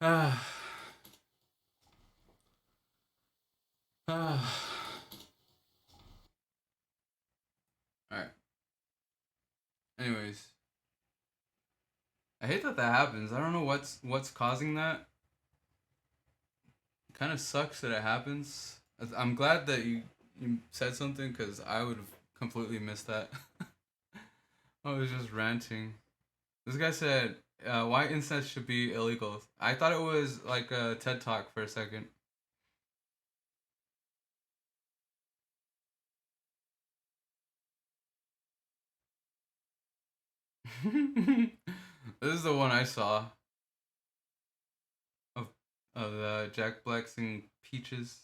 Ah, ah. Alright. Anyways, I hate that that happens. I don't know what's causing that. It kind of sucks that it happens. I'm glad that you said something because I would have completely missed that. I was just ranting. This guy said, "Why incest should be illegal." I thought it was like a TED talk for a second. This is the one I saw of Jack Black singing Peaches.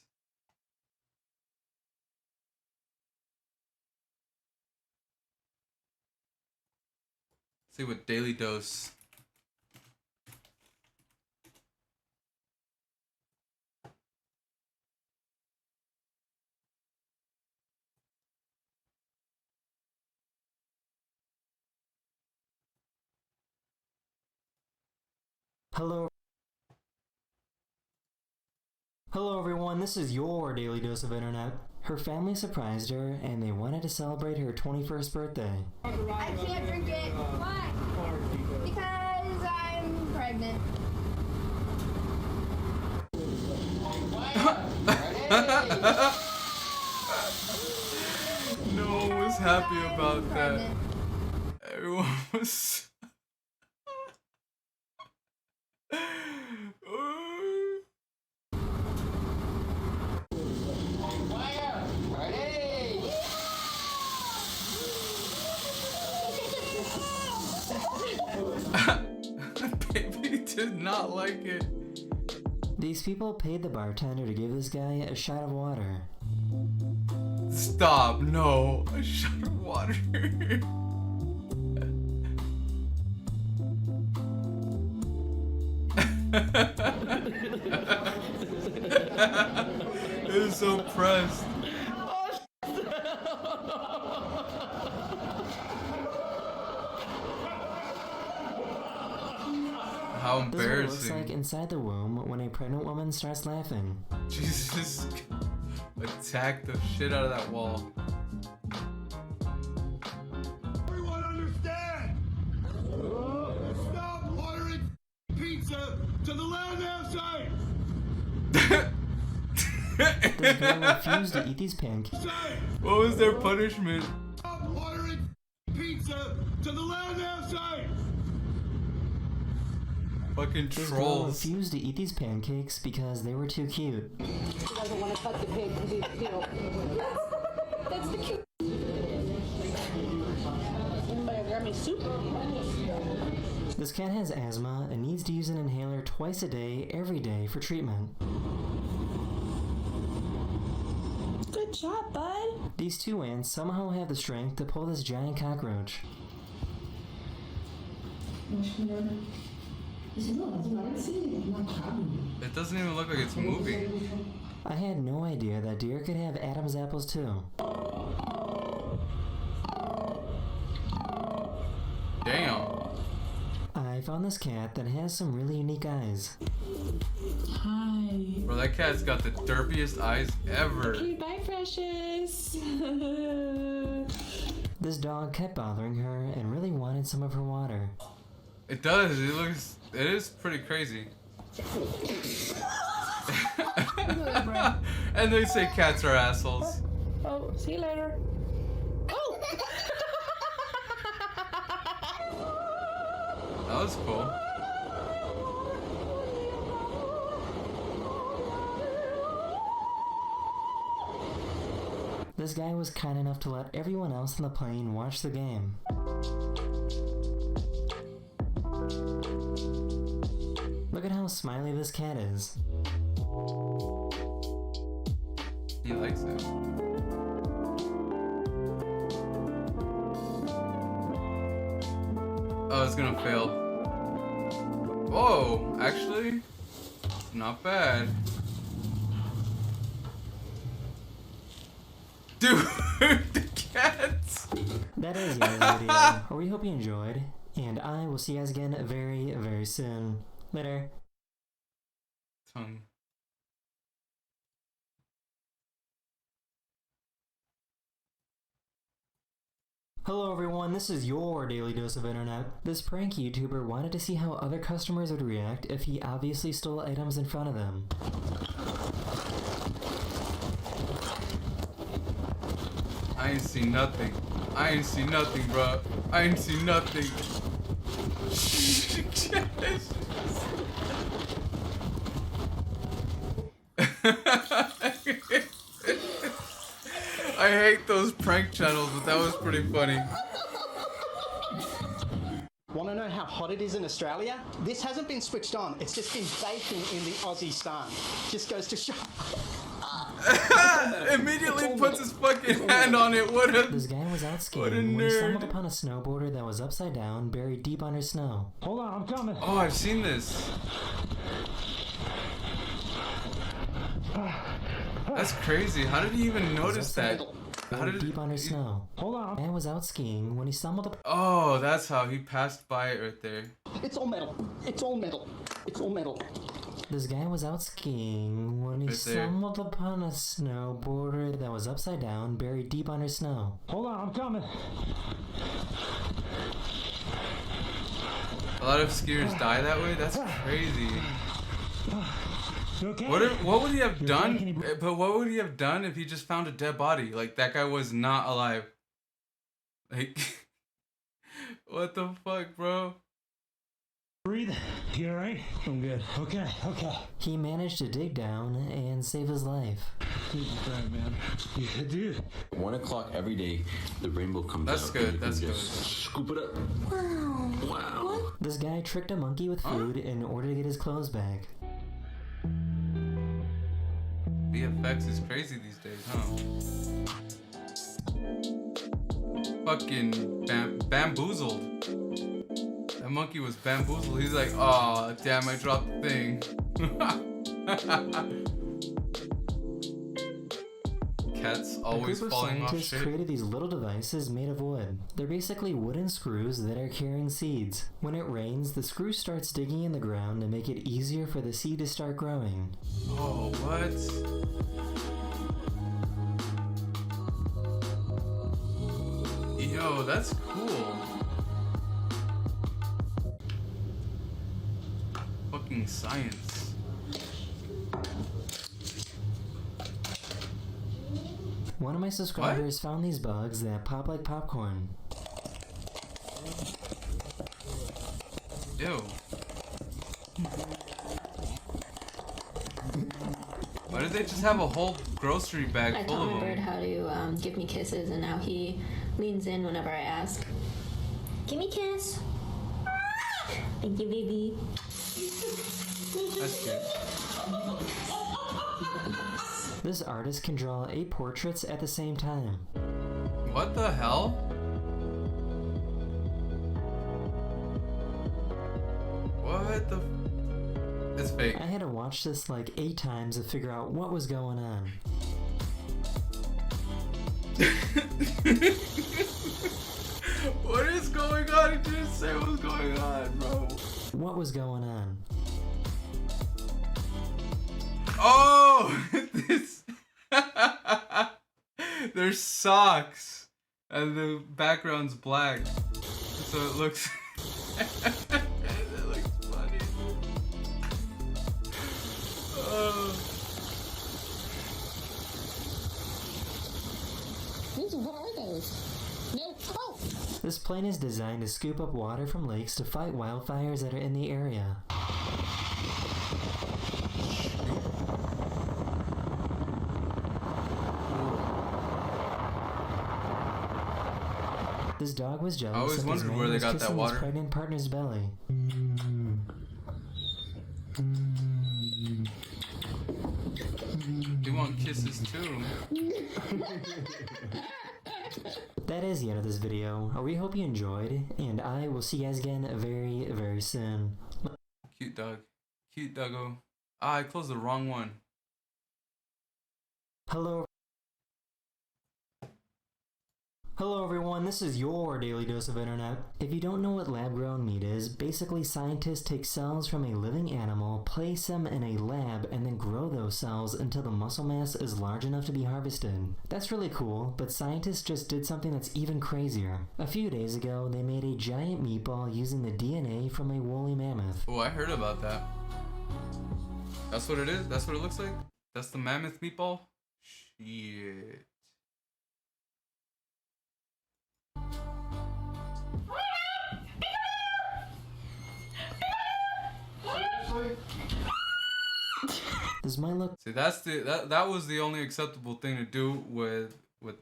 Let's see what Daily Dose. Hello. Hello everyone, this is your Daily Dose of Internet. Her family surprised her and they wanted to celebrate her 21st birthday. I can't drink it. Why? Because I'm pregnant. No one was happy about that. Everyone was. Baby did not like it. These people paid the bartender to give this guy a shot of water. Stop, no. A shot of water. It is so pressed. How This is what it looks embarrassing. like inside the womb when a pregnant woman starts laughing. Jesus attacked the shit out of that wall. Everyone understand! Stop ordering pizza to the land outside! This girl refused to eat these pancakes. What was their punishment? Stop ordering pizza to the land outside! Fucking This girl trolls. refused to eat these pancakes because they were too cute. She doesn't want to cut the pig because that's the cute. Anybody grab me soup? This cat has asthma and needs to use an inhaler twice a day, every day, for treatment. Good job, bud. These two ants somehow have the strength to pull this giant cockroach. It doesn't even look like it's moving. I had no idea that deer could have Adam's apples too. Damn. I found this cat that has some really unique eyes. Hi. Bro, that cat's got the derpiest eyes ever. Okay, bye, precious. This dog kept bothering her and really wanted some of her water. It does. It is pretty crazy. And they say cats are assholes. Oh, see you later. Oh! That was cool. This guy was kind enough to let everyone else on the plane watch the game. Look at how smiley this cat is. He likes it. Oh, it's gonna fail. Whoa, actually, not bad. Dude, the cats! That is yesterday's video. We hope you enjoyed, and I will see you guys again very, very soon. Later. tongue. Hello everyone, this is your daily dose of internet. This prank YouTuber wanted to see how other customers would react if he obviously stole items in front of them. I ain't seen nothing. I ain't seen nothing, bro. I ain't seen nothing. I hate those prank channels, but that was pretty funny. Want to know how hot it is in Australia? This hasn't been switched on. It's just been baking in the Aussie sun. Just goes to show. Immediately puts his fucking hand on it. What a... This guy was out What a skiing when he stumbled nerd. upon a snowboarder that was upside down, buried deep under snow. Hold on, I'm coming. Oh, I've seen this. That's crazy. How did he even notice that? How Buried did deep under snow. Hold on. Man was out skiing when he stumbled upon Oh, that's how he passed by it right there. It's all metal. It's all metal. It's all metal. This guy was out skiing when he Right there. stumbled upon a snowboarder that was upside down, buried deep under snow. Hold on, I'm coming. A lot of skiers die that way. That's crazy. You okay? What would he have done? But what would he have done if he just found a dead body? Like that guy was not alive. Like, what the fuck, bro? Breathe. You alright? I'm good. Okay, okay. He managed to dig down and save his life. Dude, you tried, man. Yeah, dude. 1 o'clock every day, the rainbow comes That's out. good, and you that's can good. just scoop it up. Wow. This guy tricked a monkey with food in order to get his clothes back. VFX is crazy these days, huh? Fucking bamboozled. That monkey was bamboozled. He's like, oh damn, I dropped the thing. Cats A always group of falling off scientists shit. created these little devices made of wood. They're basically wooden screws that are carrying seeds. When it rains, the screw starts digging in the ground to make it easier for the seed to start growing. Oh, what? Yo, that's cool. Fucking science. One of my subscribers found these bugs that pop like popcorn. Ew. Why did they just have a whole grocery I bag full taught of my bird them? how to give me kisses, and now he leans in whenever I ask. Give me a kiss. Thank you, baby. That's cute. This artist can draw 8 portraits at the same time. What the hell? What the? It's fake. I had to watch this like 8 times to figure out what was going on. What is going on? He didn't say what was going on, bro. What was going on? Oh, this. There's socks, and the background's black, so it looks. It looks funny. Oh. What are those? No. Oh! This plane is designed to scoop up water from lakes to fight wildfires that are in the area. This dog was jealous always of his wondered man where they was got that kissing water. his pregnant partner's belly. You want kisses too? That is the end of this video. We hope you enjoyed, and I will see you guys again very, very soon. Cute dog. Cute doggo. Ah, I closed the wrong one. Hello everyone, this is your Daily Dose of Internet. If you don't know what lab-grown meat is, basically scientists take cells from a living animal, place them in a lab, and then grow those cells until the muscle mass is large enough to be harvested. That's really cool, but scientists just did something that's even crazier. A few days ago, they made a giant meatball using the DNA from a woolly mammoth. Oh, I heard about that. That's what it is? That's what it looks like? That's the mammoth meatball? Shit. This might look See, that was the only acceptable thing to do with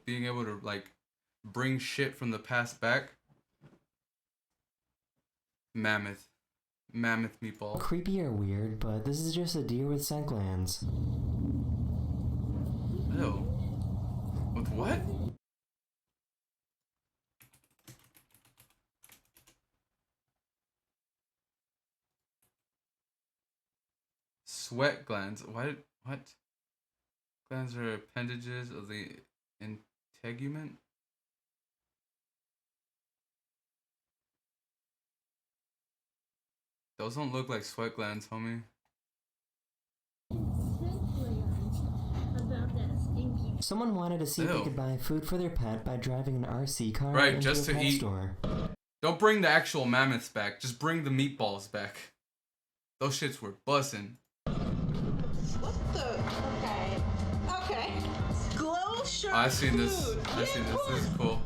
being able to like bring shit from the past back. Mammoth meatball. creepy or weird, but this is just a deer with scent glands. Ew. With what? Sweat glands. What? Glands are appendages of the integument. Those don't look like sweat glands, homie. Someone wanted to see if they Ew. could buy food for their pet by driving an RC car Right, into just a to pet eat. store. Don't bring the actual mammoths back. Just bring the meatballs back. Those shits were bussin'. What the? Okay. Glow shirt. Oh, I've seen this. I've seen this. This is cool.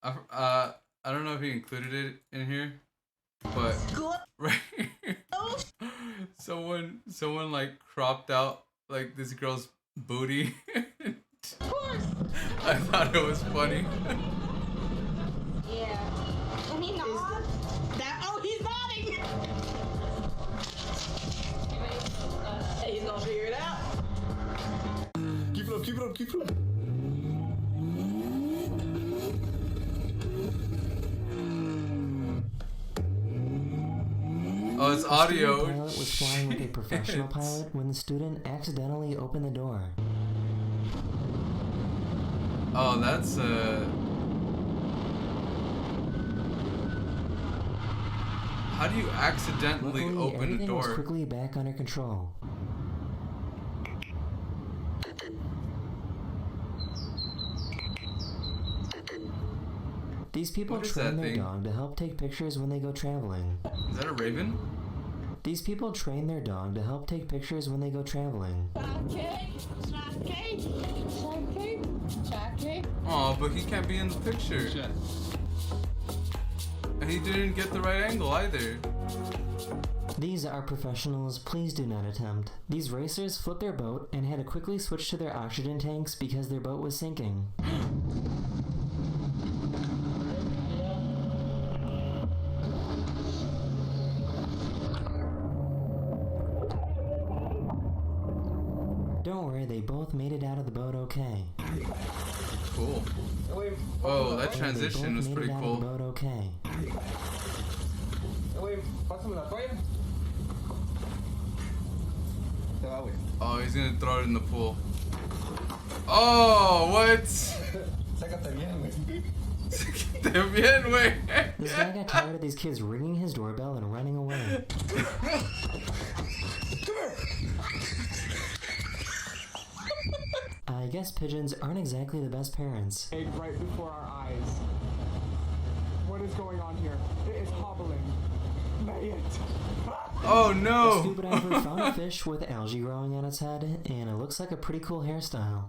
I don't know if he included it in here, but right here, someone like cropped out like this girl's booty. I thought it was funny. Yeah. And he nods. Oh, he's nodding. He's gonna figure it out. Keep it up, keep it up, keep it up. Oh, it's The audio. student pilot was flying with a professional Shit. pilot when the student accidentally opened the door. Oh, that's How do you accidentally Luckily, open a everything was door? quickly back under control. These people What is train that their thing? dog to help take pictures when they go traveling. Is that a raven? These people train their dog to help take pictures when they go traveling. Oh, but he can't be in the picture. And he didn't get the right angle either. These are professionals, please do not attempt. These racers flipped their boat and had to quickly switch to their oxygen tanks because their boat was sinking. Don't worry, they both made it out of the boat okay. Cool. Oh, that They transition was both made pretty it out cool. of the boat okay. Oh, he's gonna throw it in the pool. Oh, what? Sácate bien, güey. This guy got tired of these kids ringing his doorbell and running away. I guess pigeons aren't exactly the best parents. Right before our eyes. What is going on here? It is hobbling. May it. Oh A no! scuba diver found a fish with algae growing on its head, and it looks like a pretty cool hairstyle.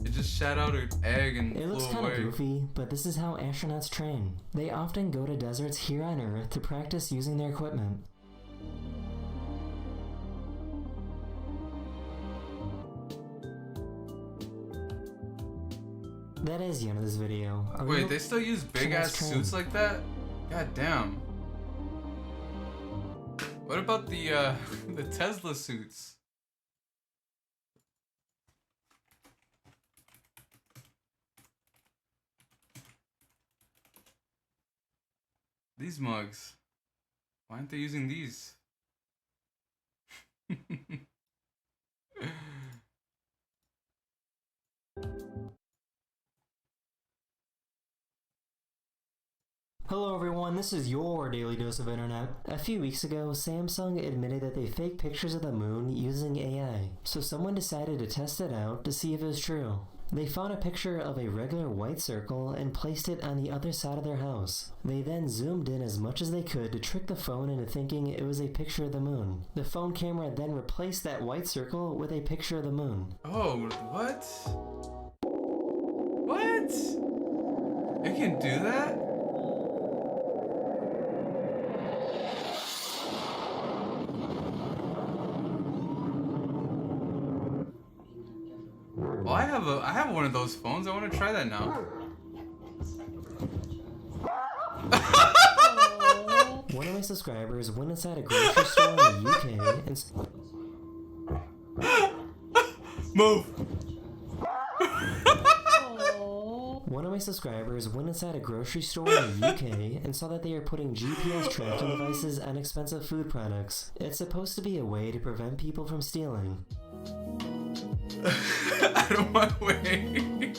It just shot out an egg and It looks flew kind of away. goofy, but this is how astronauts train. They often go to deserts here on Earth to practice using their equipment. That is the end of this video. A Wait, real they still use big ass train. suits like that? God damn. What about the the Tesla suits? These mugs. Why aren't they using these? Hello everyone, this is your Daily Dose of Internet. A few weeks ago, Samsung admitted that they faked pictures of the moon using AI, so someone decided to test it out to see if it was true. They found a picture of a regular white circle and placed it on the other side of their house. They then zoomed in as much as they could to trick the phone into thinking it was a picture of the moon. The phone camera then replaced that white circle with a picture of the moon. Oh, what? What? It can do that? Oh, I have one of those phones. I want to try that now. One of my subscribers went inside a grocery store in the UK and move. One of my subscribers went inside a grocery store in the UK and saw that they are putting GPS tracking devices on expensive food products. It's supposed to be a way to prevent people from stealing. Out of my way.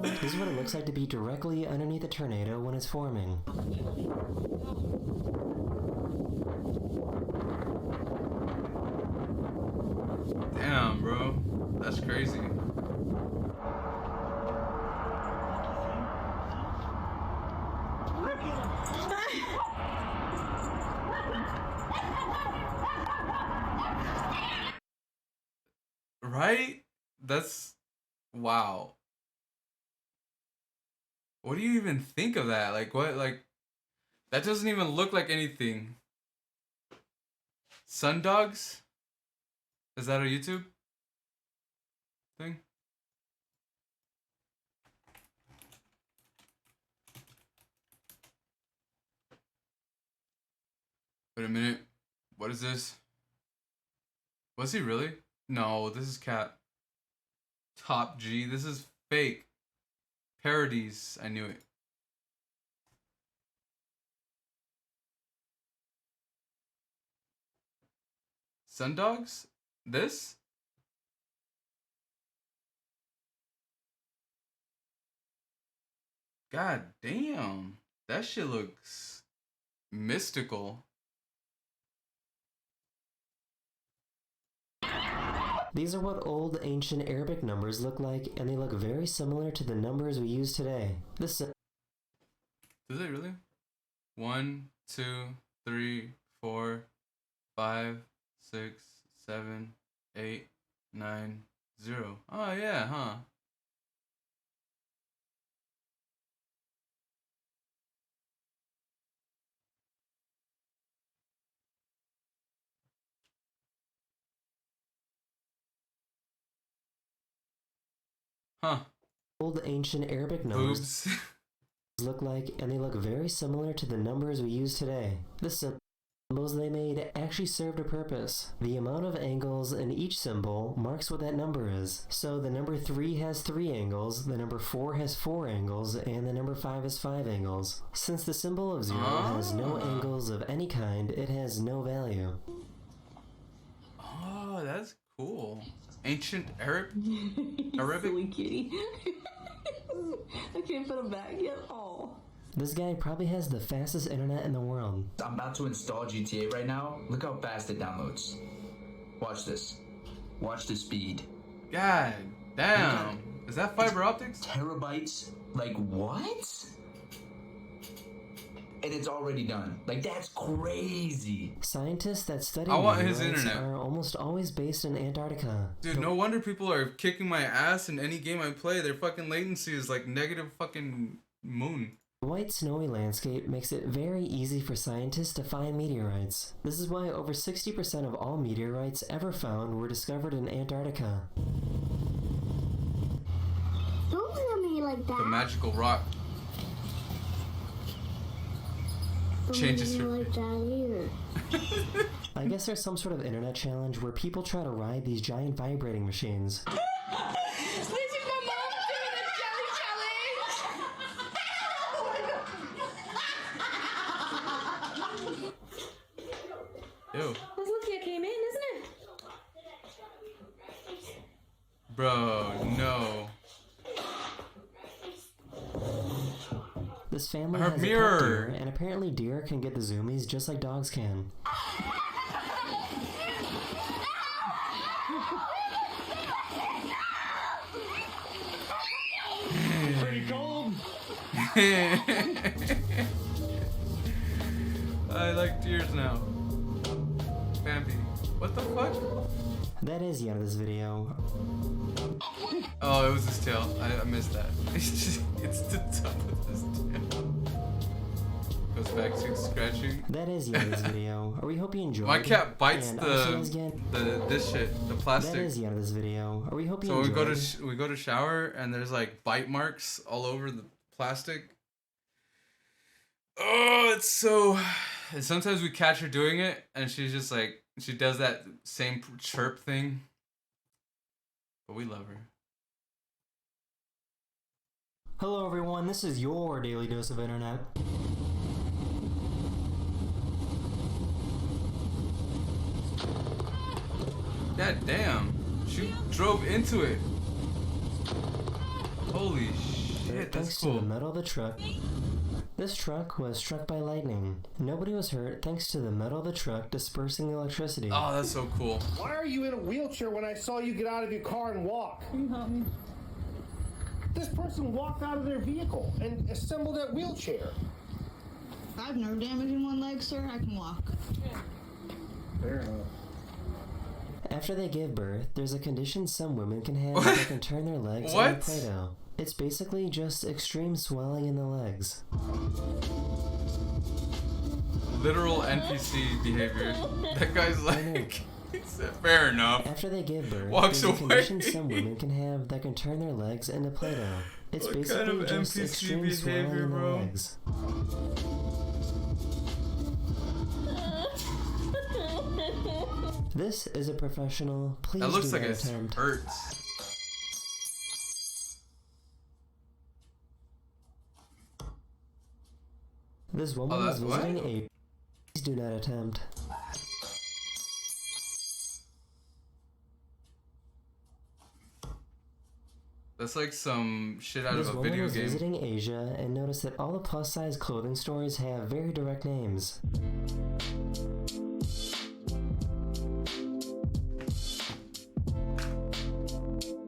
This is what it looks like to be directly underneath a tornado when it's forming. Damn, bro. That's crazy. Right? That's wow. What do you even think of that? Like what that doesn't even look like anything. Sundogs? Is that a YouTube thing? Wait a minute. What is this? Was he really? No, this is Cat. Top G. This is fake. Parodies. I knew it. Sundogs? This? God damn. That shit looks mystical. These are what old ancient Arabic numbers look like, and they look very similar to the numbers we use today. This Do they really? 1, 2, 3, 4, 5, 6, 7, 8, 9, 0. Oh yeah, huh? Huh. Old ancient Arabic numbers look like, and they look very similar to the numbers we use today. The symbols they made actually served a purpose. The amount of angles in each symbol marks what that number is. So the number 3 has 3 angles, the number 4 has 4 angles, and the number 5 has 5 angles. Since the symbol of 0 has no angles of any kind, it has no value. Oh, that's cool. Ancient Arabic? Silly kitty. I can't put him back at all. This guy probably has the fastest internet in the world. I'm about to install GTA right now. Look how fast it downloads. Watch this. Watch the speed. God damn. Is that fiber optics? Terabytes. Like what? And it's already done. Like that's crazy. Scientists that study I want his meteorites internet. are almost always based in Antarctica. Dude, no wonder people are kicking my ass in any game I play. Their fucking latency is like negative fucking moon. The white snowy landscape makes it very easy for scientists to find meteorites. This is why over 60% of all meteorites ever found were discovered in Antarctica. Don't look at me like that. The magical rock. Changes your like that either. I guess there's some sort of internet challenge where people try to ride these giant vibrating machines. This is my mom doing a jelly challenge. Ew. That's lucky I came in, isn't it? Bro, no. This family Her has mirror. a pet deer, and apparently deer can get the zoomies just like dogs can. Pretty cold. I like deers now. Bambi. What the fuck? That is the end of this video. Oh, it was his tail. I missed that. It's the top of his tail. Goes back to scratching. That is the end of this video. We hope you enjoyed. My cat bites and I'll see you guys again. this shit, the plastic. That is the end of this video. We hope you So enjoyed. we go to shower and there's like bite marks all over the plastic. Oh, it's so. And sometimes we catch her doing it, and she's just like she does that same chirp thing. But we love her. Hello everyone, this is your Daily Dose of Internet. God damn. She drove into it. Holy shit, that's Thanks to cool. the metal of the truck. This truck was struck by lightning. Nobody was hurt thanks to the metal of the truck dispersing the electricity. Oh, that's so cool. Why are you in a wheelchair when I saw you get out of your car and walk? This person walked out of their vehicle and assembled that wheelchair. I have nerve damage in one leg, sir. I can walk. Fair enough. After they give birth, there's a condition some women can have where they can turn their legs into What? Play-Doh. It's basically just extreme swelling in the legs. Literal NPC behavior. That guy's like, he said, fair enough. After they give birth, Walks there's a condition away. some women can have that can turn their legs into Play-Doh. It's What basically kind of just NPC extreme swelling behavior, in the bro? legs. This is a professional. Please That looks do like not it attempt. hurts. This woman Oh, is what? visiting a. Please do not attempt. That's like some shit out This of a woman video was game. visiting Asia and noticed that all the plus-size clothing stores have very direct names.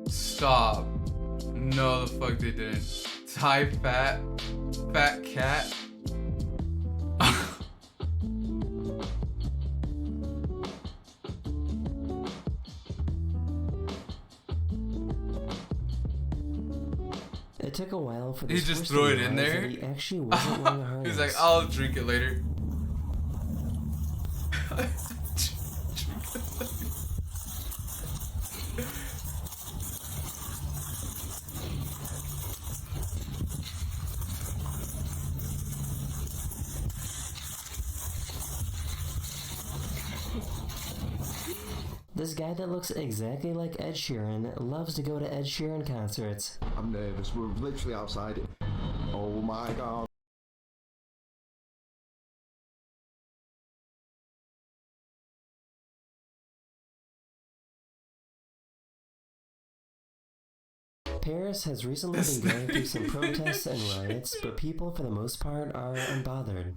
Stop. No, the fuck they didn't. Thai fat cat. It took a while for He this just horse threw to it in realize there? that he actually wasn't wearing a harness. He's like, I'll drink it later. This guy that looks exactly like Ed Sheeran loves to go to Ed Sheeran concerts. I'm nervous. We're literally outside. Oh my god. Paris has recently been going through some protests and riots, but people for the most part are unbothered.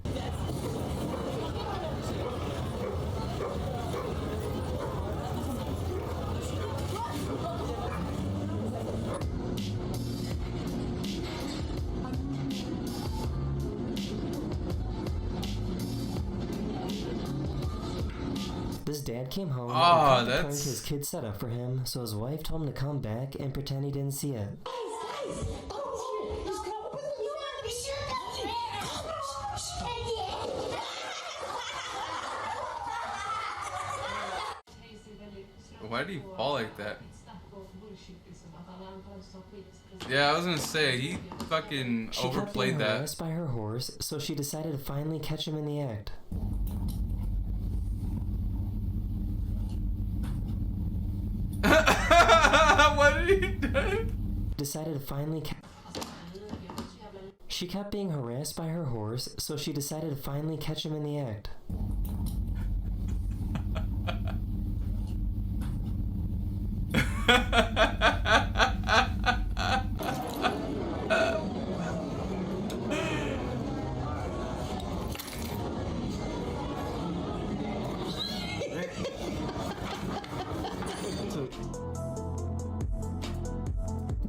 This dad came home and caught the prank his kid set up for him, so his wife told him to come back and pretend he didn't see it. Why did he fall like that? Yeah, I was gonna say, he fucking She kept being overplayed that. harassed by her horse, so she decided to finally catch him in the act. What did he do? Decided to finally She kept being harassed by her horse, so she decided to finally catch him in the act.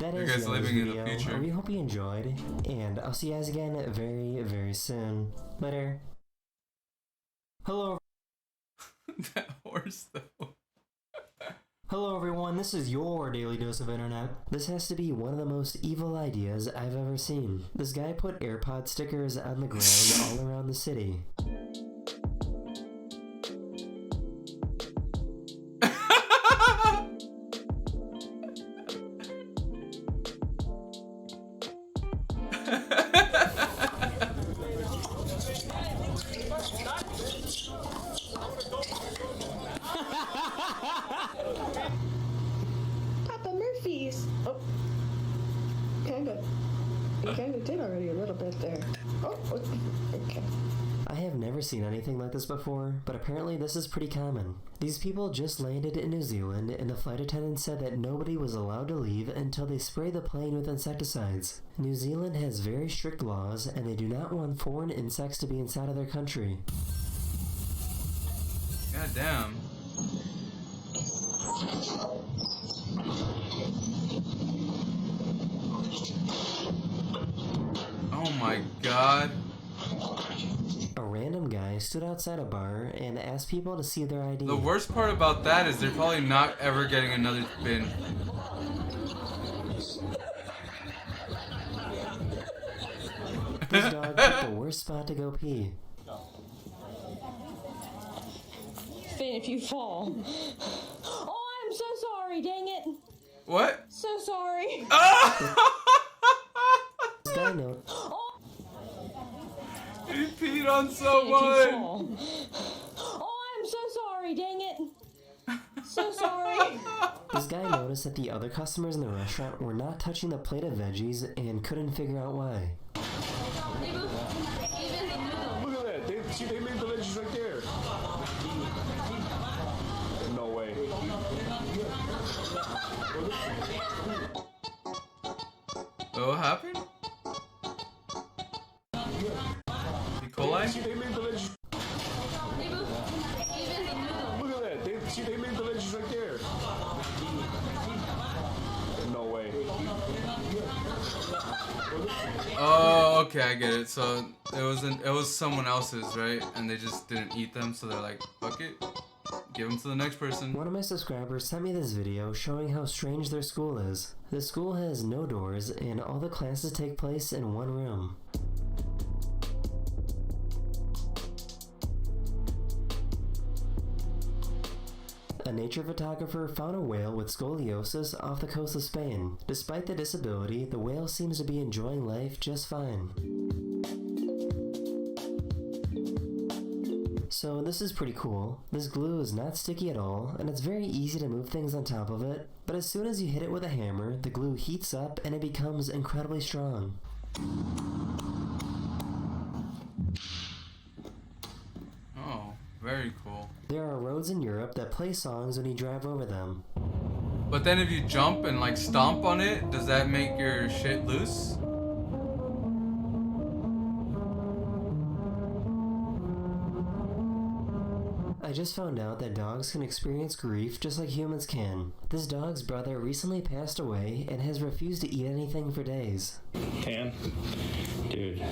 That You is guys the end of living this in the video. future. We hope you enjoyed, and I'll see you guys again very, very soon. Later. Hello. That horse though. Hello everyone, this is your Daily Dose of Internet. This has to be one of the most evil ideas I've ever seen. This guy put AirPod stickers on the ground all around the city. Papa Murphy's. Oh, kind of did already a little bit there. Oh, okay. I have never seen anything like this before, but apparently this is pretty common. These people just landed in New Zealand, and the flight attendant said that nobody was allowed to leave until they spray the plane with insecticides. New Zealand has very strict laws, and they do not want foreign insects to be inside of their country. God damn. Oh my god. A random guy stood outside a bar and asked people to see their ID. The worst part about that is they're probably not ever getting another bin. This dog picked the worst spot to go pee. Finn, if you fall. Oh, I'm so sorry, dang it. What? So sorry. This guy knows. He peed on Finn, someone. if you fall. Oh, I'm so sorry, dang it. So sorry. This guy noticed that the other customers in the restaurant were not touching the plate of veggies and couldn't figure out why. Look at that. They made the veggies right there. No way. What happened? E. coli? They made the veggies. Look at that. They made the veggies right there. No way. Oh, okay, I get it. So it was someone else's, right? And they just didn't eat them, so they're like, fuck it, give them to the next person. One of my subscribers sent me this video showing how strange their school is. The school has no doors and all the classes take place in one room. A nature photographer found a whale with scoliosis off the coast of Spain. Despite the disability, the whale seems to be enjoying life just fine. So this is pretty cool. This glue is not sticky at all, and it's very easy to move things on top of it, but as soon as you hit it with a hammer, the glue heats up and it becomes incredibly strong. Oh, very cool. There are roads in Europe that play songs when you drive over them. But then if you jump and like stomp on it, does that make your shit loose? I just found out that dogs can experience grief just like humans can. This dog's brother recently passed away and has refused to eat anything for days. Tan? Dude.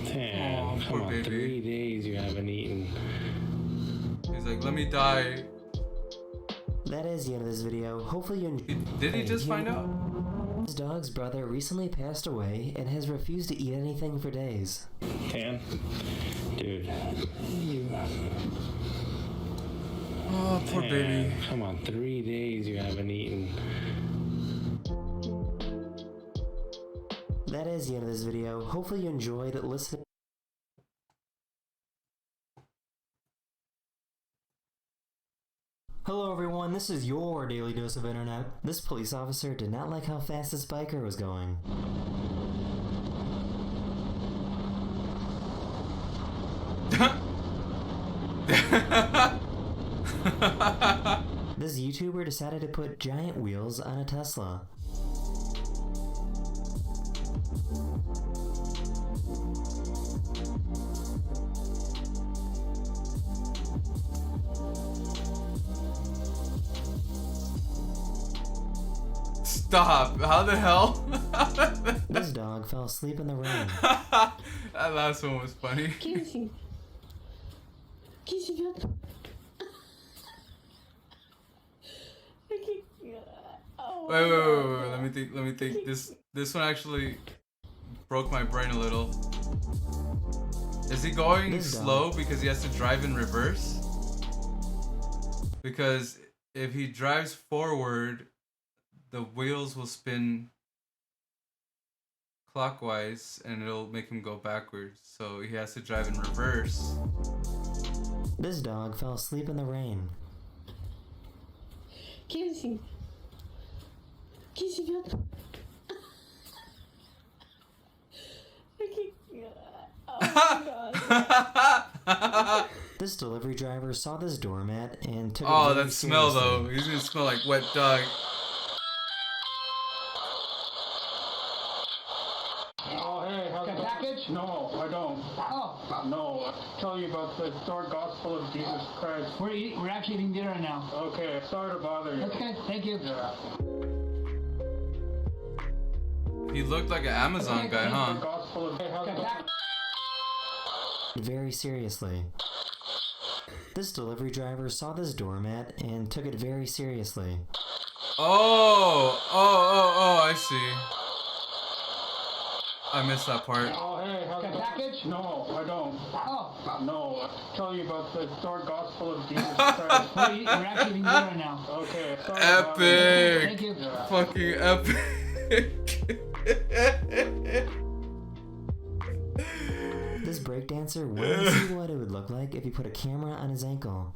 Tan, come on, baby. 3 days you haven't eaten. He's like, let me die. That is the end of this video. Hopefully you Did he just find out? This dog's brother recently passed away and has refused to eat anything for days. Tan? Dude. Oh, poor Tan, baby. Come on, 3 days you haven't eaten. That is the end of this video. Hopefully you enjoyed listening. Hello everyone, this is your Daily Dose of Internet. This police officer did not like how fast this biker was going. This YouTuber decided to put giant wheels on a Tesla. Stop. How the hell? This dog fell asleep in the rain. That last one was funny. Casey. Casey, get. Oh, Wait. Let me think. This one actually broke my brain a little. Is he going slow because he has to drive in reverse? Because if he drives forward, the wheels will spin clockwise and it'll make him go backwards. So he has to drive in reverse. This dog fell asleep in the rain. Casey. Casey, get. Oh my god. This delivery driver saw this doormat and took it Oh, very that smell seriously. though. He's gonna smell like wet dog. Oh, hey, how's the package? No, I don't. Oh. No, I'll tell you about the short gospel of Jesus Christ. We're actually eating dinner right now. Okay, sorry to bother you. That's okay, thank you. Yeah. He looked like an Amazon guy, huh? Gospel of... Hey, how's the... Very seriously. This delivery driver saw this doormat and took it very seriously. Oh, I see. I missed that part. Oh, hey, how's the package? No, I don't. Oh. No, I'll tell you about the short gospel of Jesus Christ. We're actually eating dinner right now. Okay, sorry to bother you. Epic! Thank you. Yeah. Fucking epic! This breakdancer wanted to see what it would look like if you put a camera on his ankle.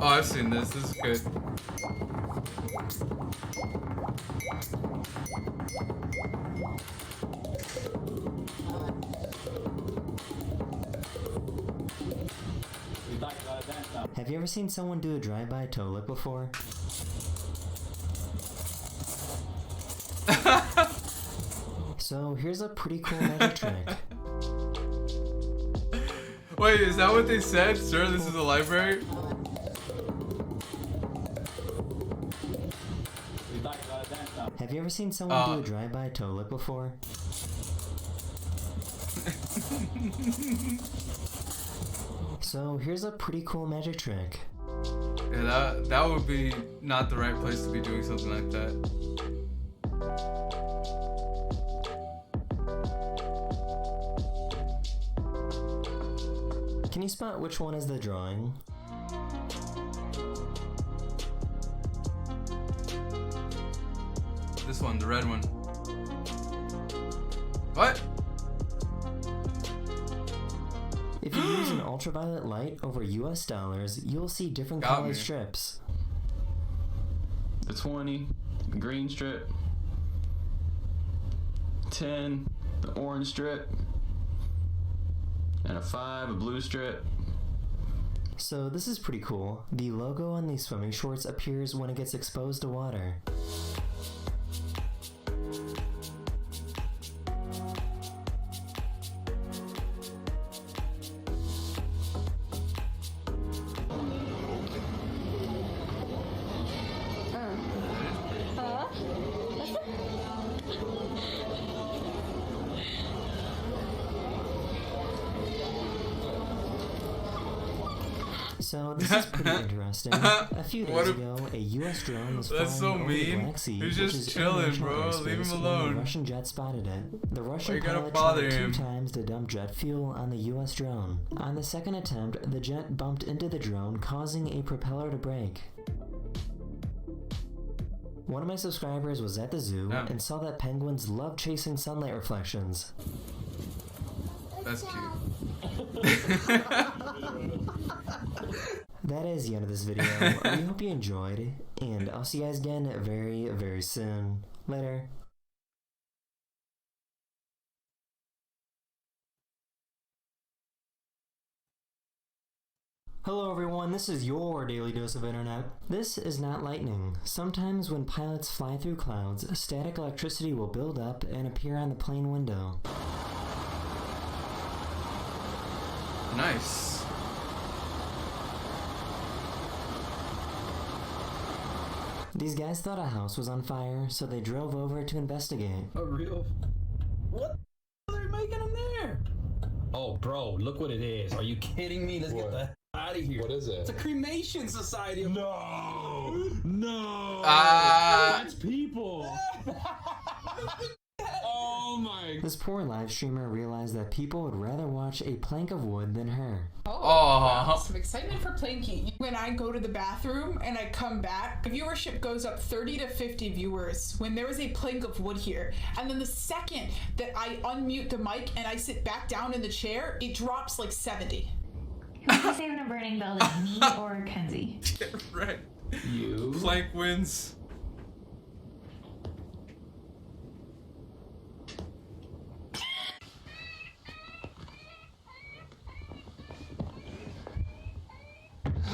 Oh, I've seen this. This is good. Have you ever seen someone do a drive-by toe lick before? So here's a pretty cool magic trick. Wait, is that what they said? Sir, this is a library? Have you ever seen someone do a drive-by toe lick before? So here's a pretty cool magic trick. Yeah, that would be not the right place to be doing something like that. Can you spot which one is the drawing? This one, the red one. What? If you use an ultraviolet light over US dollars, you'll see different Got colored me. strips. The 20, the green strip. 10, the orange strip. And a 5, a blue strip. So this is pretty cool. The logo on these swimming shorts appears when it gets exposed to water. So this is pretty interesting. A few days ago, a U.S. drone was flying That's so over the mean. Black Sea, He's which just is chilling, international bro. airspace, Leave him when alone. a Russian jet spotted it. The Why Russian you gotta pilot bother tried him? 2 times to dump jet fuel on the U.S. drone. On the second attempt, the jet bumped into the drone, causing a propeller to break. One of my subscribers was at the zoo and saw that penguins love chasing sunlight reflections. That's cute. That is the end of this video. We hope you enjoyed, and I'll see you guys again very, very soon. Later. Hello everyone, this is your Daily Dose of Internet. This is not lightning. Sometimes when pilots fly through clouds, static electricity will build up and appear on the plane window. Nice. These guys thought a house was on fire, so they drove over to investigate. A real... What the are they making in there? Oh, bro, look what it is. Are you kidding me? Let's get the hell out of here. What is it? It's a cremation society. No! No! That's people. Oh my... This poor live streamer realized that people would rather watch a plank of wood than her. Wow, some excitement for Planky. When I go to the bathroom and I come back, the viewership goes up 30 to 50 viewers when there is a plank of wood here. And then the second that I unmute the mic and I sit back down in the chair, it drops like 70. Who's to say when a burning building, me or Kenzie? Right. You. Plank wins.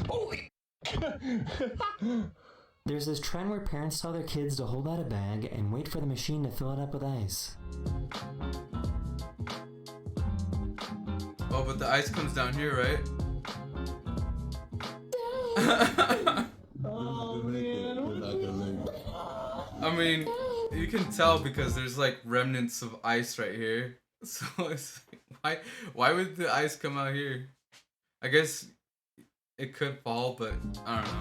Holy... There's this trend where parents tell their kids to hold out a bag and wait for the machine to fill it up with ice. Oh, but the ice comes down here, right? I mean, you can tell because there's like remnants of ice right here. So it's like, why would the ice come out here? I guess it could fall, but I don't know.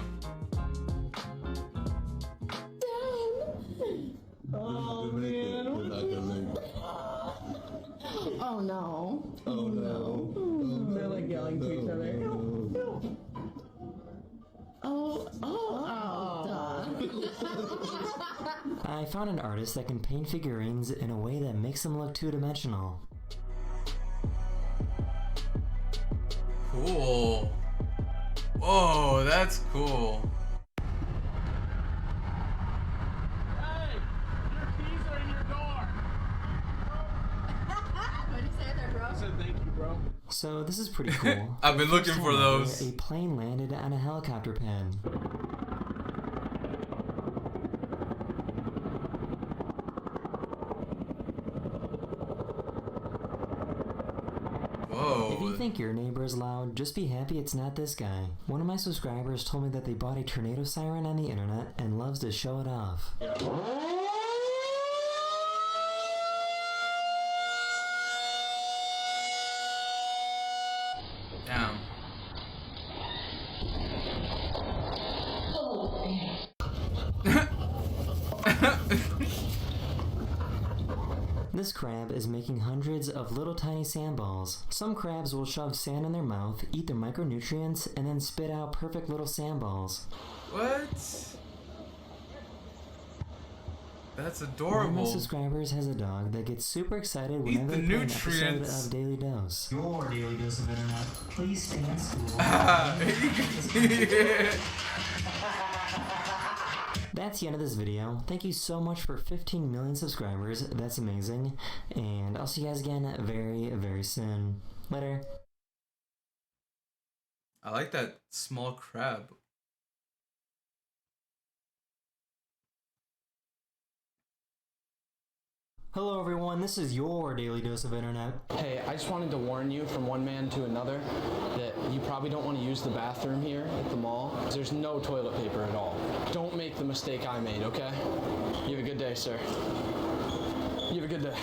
Oh no. Oh no. They're like yelling to each other. I found an artist that can paint figurines in a way that makes them look two-dimensional. Cool. Whoa, that's cool. Hey, your keys are in your door. What'd you say there, bro? I said thank you, bro. So this is pretty cool. I've been looking for those. A plane landed on a helicopter pad. If you think your neighbor is loud, just be happy it's not this guy. One of my subscribers told me that they bought a tornado siren on the internet and loves to show it off. Damn. This crab is making hundreds of little tiny sandballs. Some crabs will shove sand in their mouth, eat their micronutrients, and then spit out perfect little sandballs. What? That's One of adorable. my subscribers has a dog that gets super excited Eat whenever the they play an episode nutrients. of Daily Dose. Your daily dose of internet. Please stay in school. That's the end of this video. Thank you so much for 15 million subscribers. That's amazing. And I'll see you guys again very, very soon. Later. I like that small crab. Hello everyone, this is your Daily Dose of Internet. Hey, I just wanted to warn you from one man to another that you probably don't want to use the bathroom here at the mall. There's no toilet paper at all. Don't make the mistake I made, okay? You have a good day, sir. You have a good day.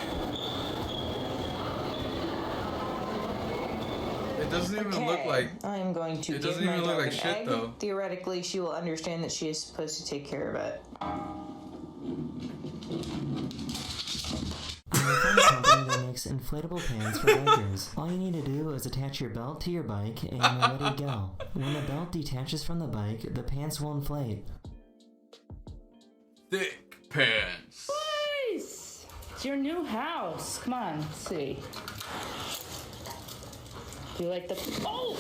It doesn't even look like... I am going to It give doesn't my even look dog like an shit, egg. though. Theoretically, she will understand that she is supposed to take care of it. I found a company that makes inflatable pants for bikers. All you need to do is attach your belt to your bike and you're ready to go. When the belt detaches from the bike, the pants will inflate. Thick pants. Nice! It's your new house. Come on, let's see. Do you like the... Oh!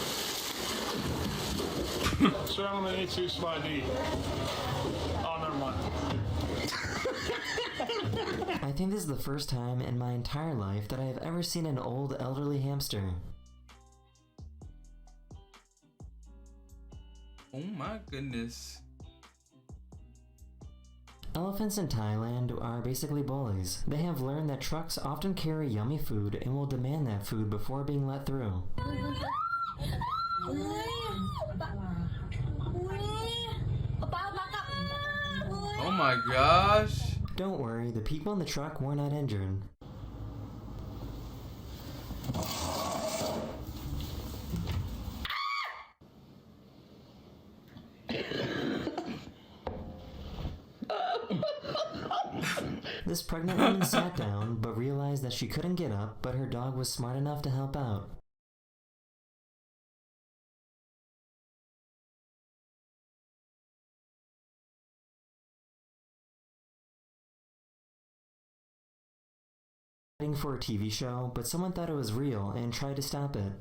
Sir, I'm gonna need to slide D. Oh, never mind. I think this is the first time in my entire life that I have ever seen an old elderly hamster. Oh my goodness. Elephants in Thailand are basically bullies. They have learned that trucks often carry yummy food and will demand that food before being let through. Oh my gosh. Don't worry, the people in the truck were not injured. This pregnant woman sat down, but realized that she couldn't get up, but her dog was smart enough to help out. For a TV show, but someone thought it was real and tried to stop it.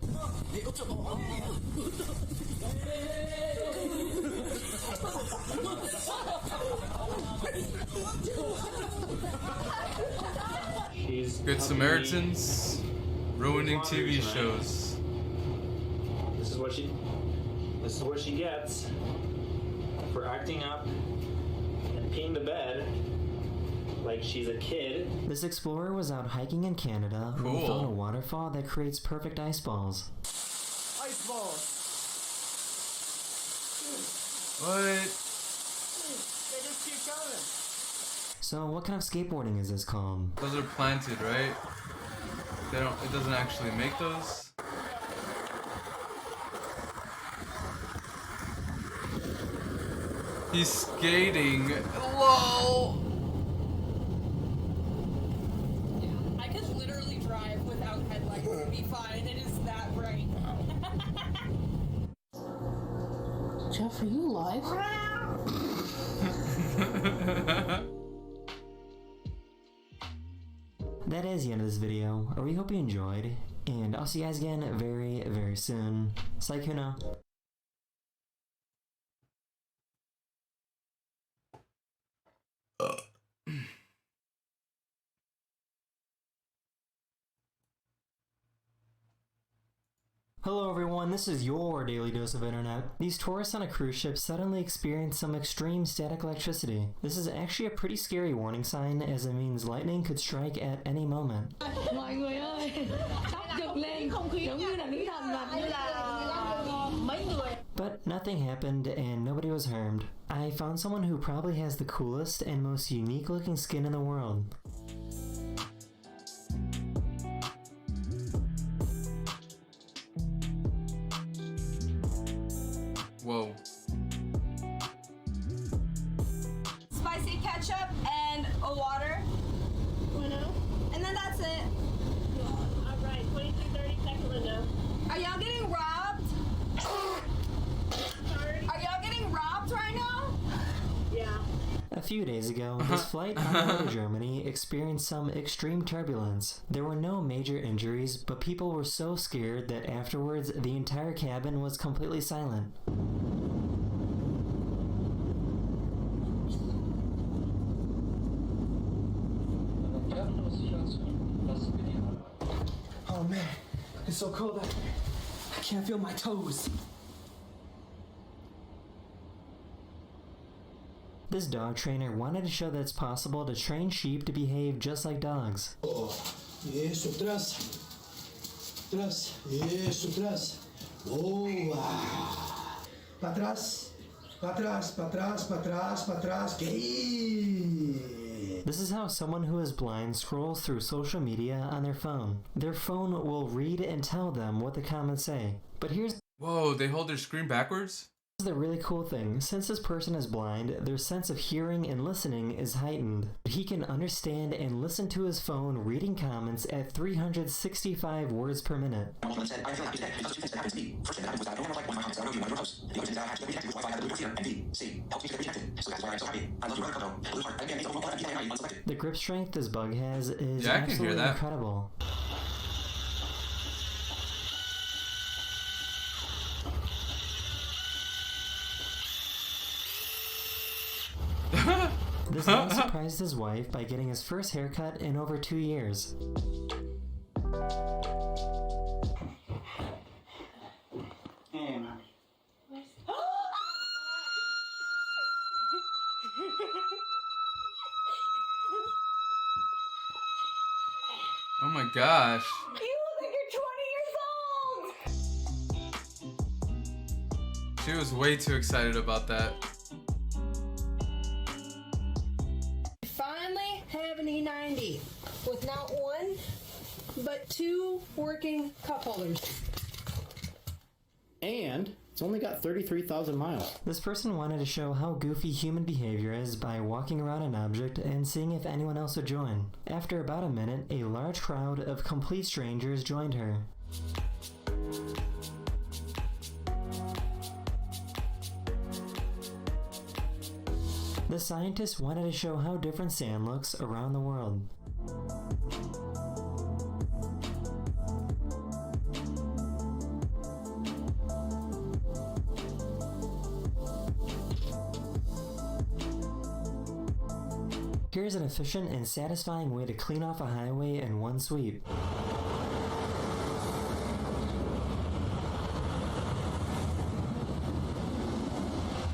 Good Samaritans ruining TV shows. This is what she gets for acting up and peeing the bed like she's a kid. This explorer was out hiking in Canada when he found a waterfall that creates perfect ice balls. Ice balls. What? They just keep coming. So what kind of skateboarding is this called? Those are planted, right? It doesn't actually make those. He's skating. LOL. I could literally drive without headlights and be fine. It is that bright. Jeff, are you alive? That is the end of this video. We hope you enjoyed, and I'll see you guys again very, very soon. Saikuno. Hello everyone, this is your Daily Dose of Internet. These tourists on a cruise ship suddenly experience some extreme static electricity. This is actually a pretty scary warning sign, as it means lightning could strike at any moment. Mọi người ơi, sắp trực lên, giống như là nữ thần và như là mấy người. But nothing happened and nobody was harmed. I found someone who probably has the coolest and most unique looking skin in the world. Whoa. Spicy ketchup and a water. Uno. And then that's it. Alright, 22:30 window. Are y'all getting robbed? Sorry? Are y'all getting robbed right now? Yeah. A few days ago, this flight on the way to Germany experienced some extreme turbulence. There were no major injuries, but people were so scared that afterwards the entire cabin was completely silent. Oh man, it's so cold I can't feel my toes. This dog trainer wanted to show that it's possible to train sheep to behave just like dogs. Isso, atrás. Atrás. Isso, atrás. Boa. Pra trás. Pra trás, pra trás, pra trás, pra trás. Que isso? This is how someone who is blind scrolls through social media on their phone. Their phone will read and tell them what the comments say. But here's... Whoa, they hold their screen backwards? This is the really cool thing. Since this person is blind, their sense of hearing and listening is heightened. He can understand and listen to his phone reading comments at 365 words per minute. The grip strength this bug has is absolutely incredible. This guy surprised his wife by getting his first haircut in over 2 years. Oh my gosh. You look like you're 20 years old! She was way too excited about that. 2 working cup holders. And it's only got 33,000 miles. This person wanted to show how goofy human behavior is by walking around an object and seeing if anyone else would join. After about a minute, a large crowd of complete strangers joined her. The scientist wanted to show how different sand looks around the world. Here's an efficient and satisfying way to clean off a highway in one sweep.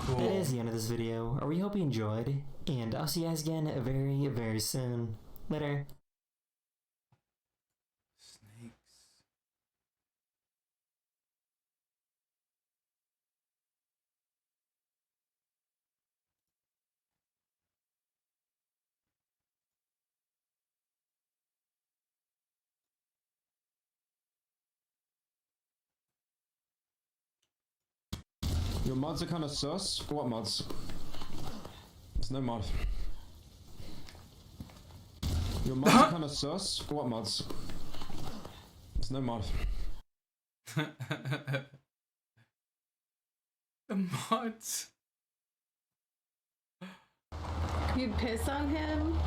Cool. That is the end of this video. We hope you enjoyed, and I'll see you guys again very, very soon. Later. Your mods are kind of sus. What mods? There's no mod. Your mods are kind of sus. What mods? There's no mod. The mods. You'd piss on him?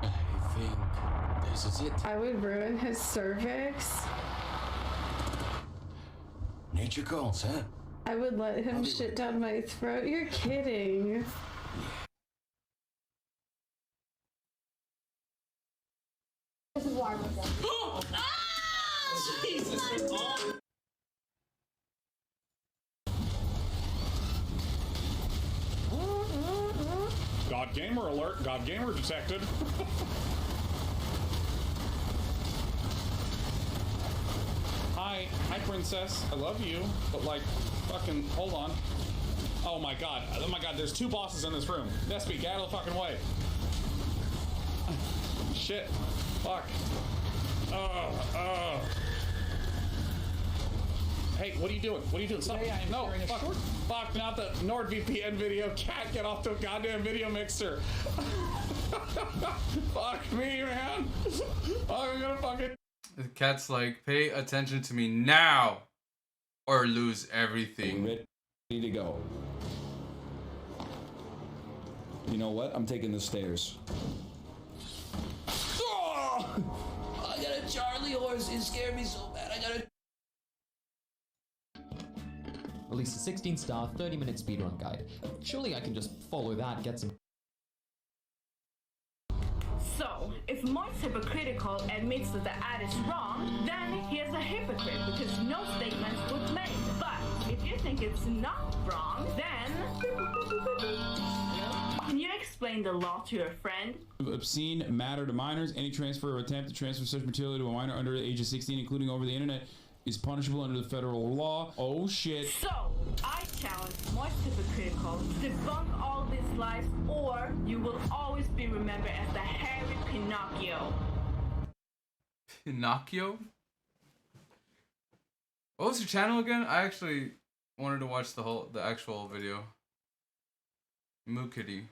I think this is it. I would ruin his cervix. Nature calls, huh? I would let him shit down my throat. You're kidding. This is why Jesus! God Gamer alert. God Gamer detected. Hi, princess. I love you, but like, fucking, hold on. Oh my god, there's 2 bosses in this room. Nesby, get out of the fucking way. Shit. Fuck. Hey, what are you doing? What are you doing? Stop. No, fuck. Fuck, not the NordVPN video. Can't get off the goddamn video mixer. Fuck me, man. I'm gonna fucking... The cat's like, pay attention to me now, or lose everything. Ready to go. You know what? I'm taking the stairs. Oh! I got a Charlie horse. It scared me so bad. I got a... Release a 16-star, 30-minute speedrun guide. Surely I can just follow that, get some... So, if Moist Hypocritical admits that the ad is wrong, then he is a hypocrite because no statements was made. But if you think it's not wrong, then can you explain the law to your friend? Obscene matter to minors. Any transfer or attempt to transfer such material to a minor under the age of 16, including over the internet, is punishable under the federal law. Oh shit. So, I challenge Moist Hypocritical to debunk all these lies, or you will always be remembered as the hairy Pinocchio. Pinocchio? What was your channel again? I actually wanted to watch the actual video. Moo Kitty.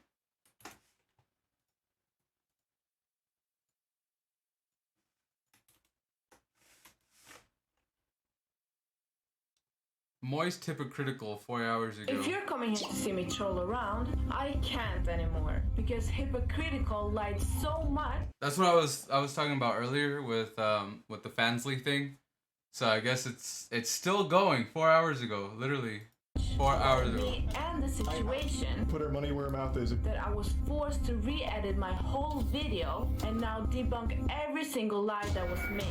Moist Hypocritical 4 hours ago. If you're coming here to see me troll around, I can't anymore because Hypocritical lied so much. That's what I was talking about earlier with the Fansly thing. So I guess it's still going 4 hours ago, literally 4 hours ago. Me and the situation. Put her money where her mouth is. That I was forced to re-edit my whole video and now debunk every single lie that was made.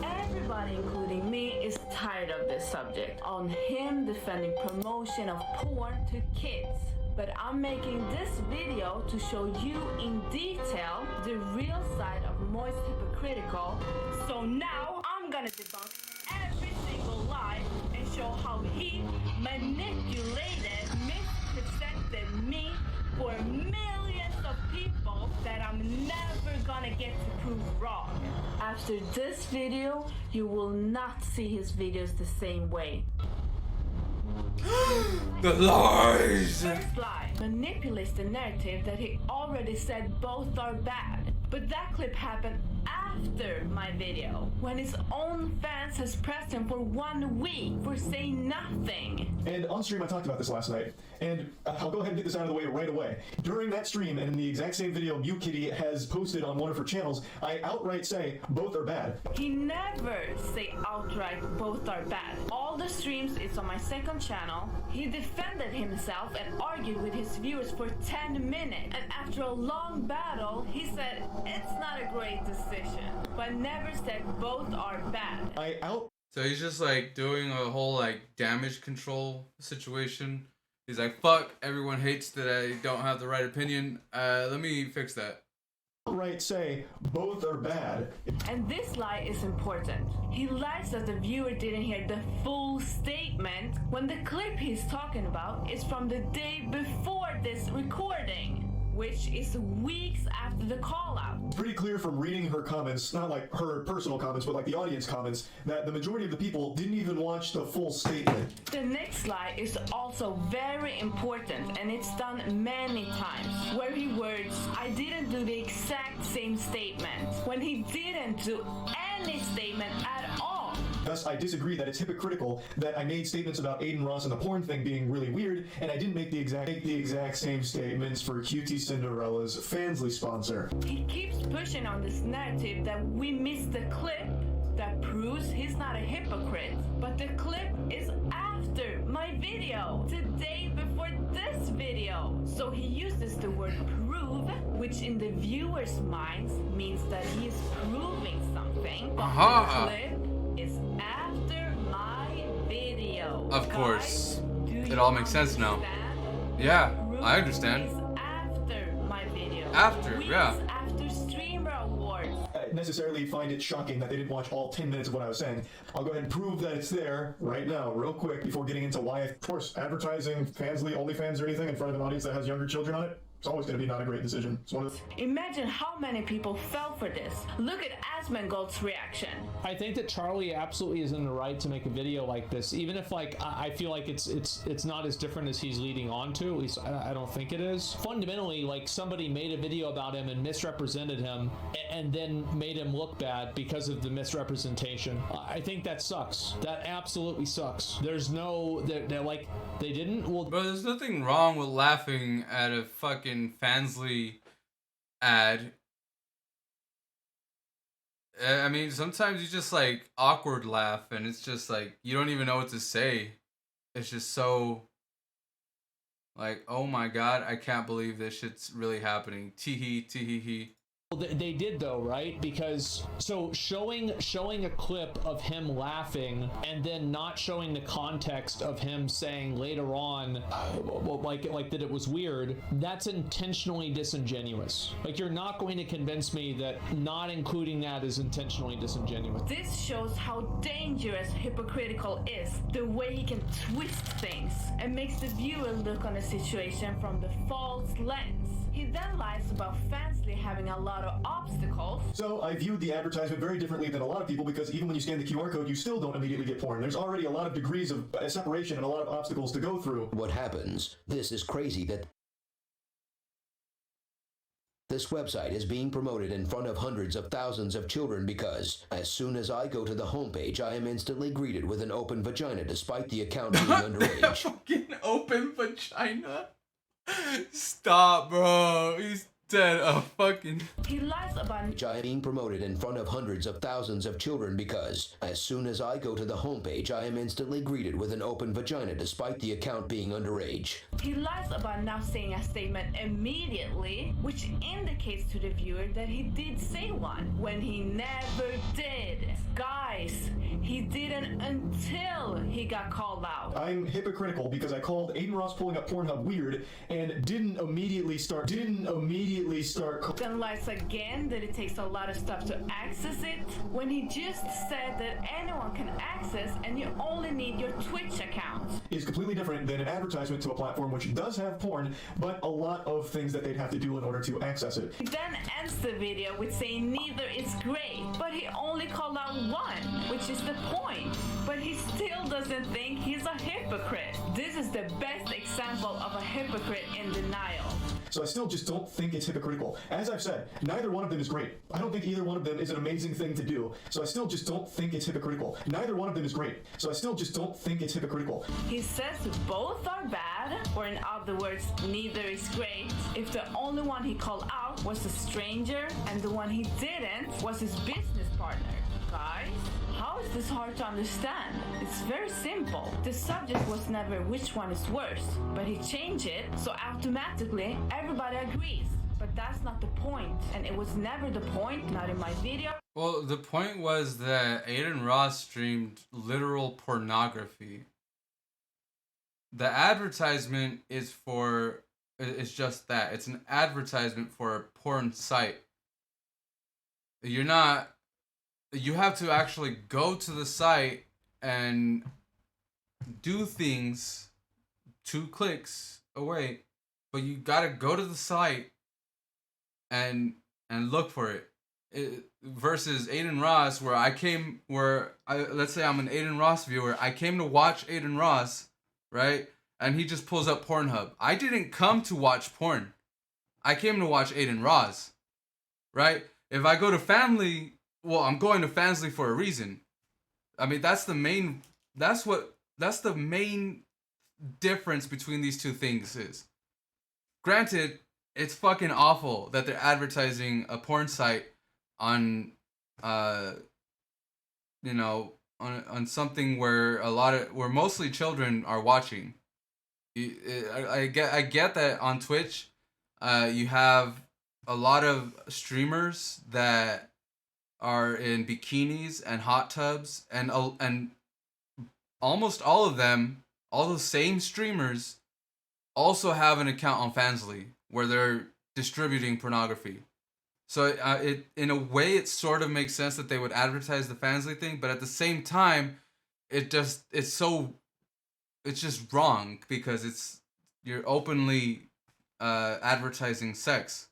Everybody, including me, is tired of this subject on him defending promotion of porn to kids. But I'm making this video to show you in detail the real side of Moist Hypocritical. So now I'm gonna debunk every single lie and show how he manipulated, misrepresented me for millions of people that I'm never gonna get to prove wrong. After this video, you will not see his videos the same way. The lies! First lie manipulates the narrative that he already said both are bad. But that clip happened after my video, when his own fans has pressed him for 1 week for saying nothing. And on stream I talked about this last night, and I'll go ahead and get this out of the way right away. During that stream, and in the exact same video Mute Kitty has posted on one of her channels, I outright say both are bad. He never say outright both are bad. All the streams is on my second channel. He defended himself and argued with his viewers for 10 minutes, and after a long battle, he said it's not a great decision, but never said both are bad. So he's just like doing a whole like damage control situation. He's like, fuck, everyone hates that I don't have the right opinion. Let me fix that. Outright say both are bad. And this lie is important. He lies that the viewer didn't hear the full statement when the clip he's talking about is from the day before this recording, which is weeks after the call out. Pretty clear from reading her comments, not like her personal comments, but like the audience comments, that the majority of the people didn't even watch the full statement. The next lie is also very important, and it's done many times, where he words, I didn't do the exact same statement, when he didn't do any statement at all. Thus, I disagree that it's hypocritical that I made statements about Aiden Ross and the porn thing being really weird, and I didn't make the exact same statements for Cutie Cinderella's Fansly sponsor. He keeps pushing on this narrative that we missed the clip that proves he's not a hypocrite. But the clip is after my video, the day before this video. So he uses the word prove, which in the viewer's minds means that he is proving something. But the clip is after my video. Of course. It all makes sense now. Yeah, I understand. After my video. After, yeah. After Streamer Awards. I necessarily find it shocking that they didn't watch all 10 minutes of what I was saying. I'll go ahead and prove that it's there right now, real quick, before getting into why, of course, advertising Fansly, OnlyFans, or anything in front of an audience that has younger children on it, it's always going to be not a great decision. It's one of the... Imagine how many people fell for this. Look at Asmongold's reaction. I think that Charlie absolutely is in the right to make a video like this, even if like I feel like it's not as different as he's leading on to. At least I don't think it is. Fundamentally, like somebody made a video about him and misrepresented him, and then made him look bad because of the misrepresentation. I think that sucks. That absolutely sucks. There's no they're like they didn't. Well, bro, there's nothing wrong with laughing at a fucking Fansly ad. I mean, sometimes you just like awkward laugh and it's just like you don't even know what to say. It's just so like, oh my god, I can't believe this shit's really happening. Tee hee. They did though, right? Because so showing a clip of him laughing and then not showing the context of him saying later on, like that it was weird. That's intentionally disingenuous. Like you're not going to convince me that not including that is intentionally disingenuous. This shows how dangerous hypocritical is. The way he can twist things and makes the viewer look on a situation from the false lens. He then lies about Fansly having a lot of obstacles. So I viewed the advertisement very differently than a lot of people, because even when you scan the QR code, you still don't immediately get porn. There's already a lot of degrees of separation and a lot of obstacles to go through. What happens? This is crazy that this website is being promoted in front of hundreds of thousands of children because as soon as I go to the homepage, I am instantly greeted with an open vagina despite the account being underage. Fucking open vagina? Stop, bro. He's dead. He lies about I am being promoted in front of hundreds of thousands of children because as soon as I go to the homepage, I am instantly greeted with an open vagina despite the account being underage. He lies about now saying a statement immediately, which indicates to the viewer that he did say one when he never did. Guys, He didn't until he got called out. I'm hypocritical because I called Aiden Ross pulling up Pornhub weird and didn't immediately start. Then lies again that it takes a lot of stuff to access it, when he just said that anyone can access and you only need your Twitch account. Is completely different than an advertisement to a platform which does have porn, but a lot of things that they'd have to do in order to access it. He then ends the video with saying neither is great, but he only called out one, which is the point. But he still doesn't think he's a hypocrite. This is the best example of a hypocrite in denial. So I still just don't think it's hypocritical. As I've said, neither one of them is great. I don't think either one of them is an amazing thing to do. So I still just don't think it's hypocritical. Neither one of them is great. So I still just don't think it's hypocritical. He says both are bad, or in other words, neither is great, if the only one he called out was a stranger and the one he didn't was his business partner. Guys, how is this hard to understand? It's very simple. The subject was never which one is worse, but he changed it so automatically everybody agrees. But that's not the point, and it was never the point, not in my video. Well, the point was that Aiden Ross streamed literal pornography. The advertisement is for, it's just that. It's an advertisement for a porn site. You have to actually go to the site and do things 2 clicks away, but you gotta go to the site and look for it. Versus Aiden Ross, let's say I'm an Aiden Ross viewer, I came to watch Aiden Ross, right? And he just pulls up Pornhub. I didn't come to watch porn. I came to watch Aiden Ross, right? If I go to Family, well, I'm going to Fansly for a reason. I mean, that's the main difference between these two things is. Granted, it's fucking awful that they're advertising a porn site on something where mostly children are watching. I get that on Twitch, you have a lot of streamers that are in bikinis and hot tubs, and almost all of them, all those same streamers, also have an account on Fansly where they're distributing pornography. So it in a way it sort of makes sense that they would advertise the Fansly thing, but at the same time, it's just wrong because you're openly advertising sex.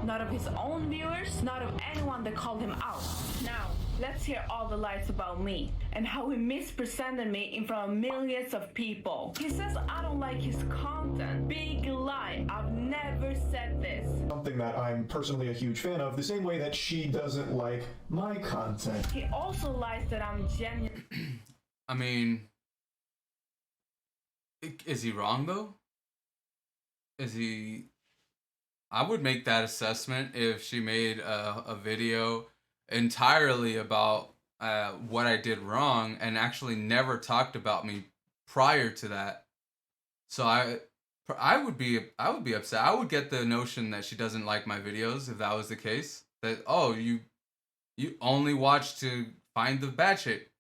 Not of his own viewers, not of anyone that called him out. Now, let's hear all the lies about me and how he mispresented me in front of millions of people. He says I don't like his content. Big lie. I've never said this. Something that I'm personally a huge fan of, the same way that she doesn't like my content. He also lies that I'm genuine. I mean, is he wrong though? I would make that assessment if she made a video entirely about what I did wrong and actually never talked about me prior to that. So I would be upset. I would get the notion that she doesn't like my videos if that was the case. That you only watch to find the bad shit.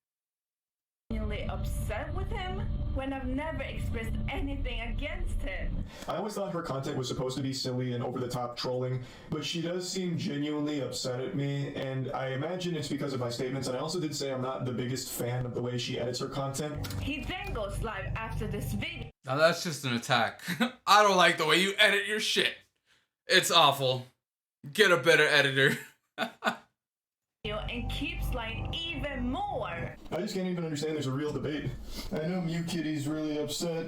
Upset with him when I've never expressed anything against him. I always thought her content was supposed to be silly and over-the-top trolling, but she does seem genuinely upset at me, and I imagine it's because of my statements, and I also did say I'm not the biggest fan of the way she edits her content. He then goes live after this video. Now that's just an attack. I don't like the way you edit your shit. It's awful. Get a better editor. And keeps lying even more. I just can't even understand there's a real debate. I know Mew Kitty's really upset.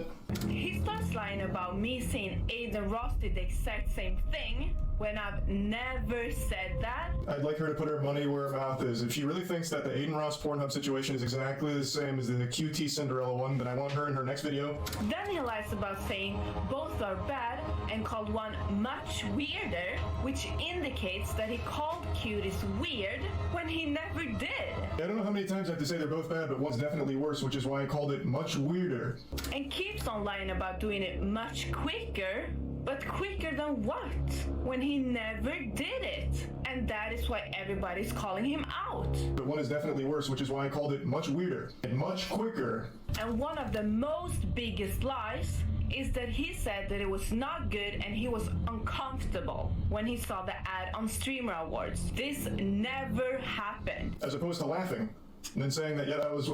He starts lying about me saying Aiden Ross did the exact same thing when I've never said that. I'd like her to put her money where her mouth is. If she really thinks that the Aiden Ross Pornhub situation is exactly the same as the QT Cinderella one, then I want her in her next video. Then he lies about saying both are bad and called one much weirder, which indicates that he called Cuties weird when he never did. I don't know how many times I have to say they're both bad, but one's definitely worse, which is why I called it much weirder. And keeps on lying about doing it much quicker But quicker than what? When he never did it. And that is why everybody's calling him out. But one is definitely worse, which is why I called it much weirder and much quicker. And one of the most biggest lies is that he said that it was not good and he was uncomfortable when he saw the ad on Streamer Awards. This never happened. As opposed to laughing and then saying that, yeah, that was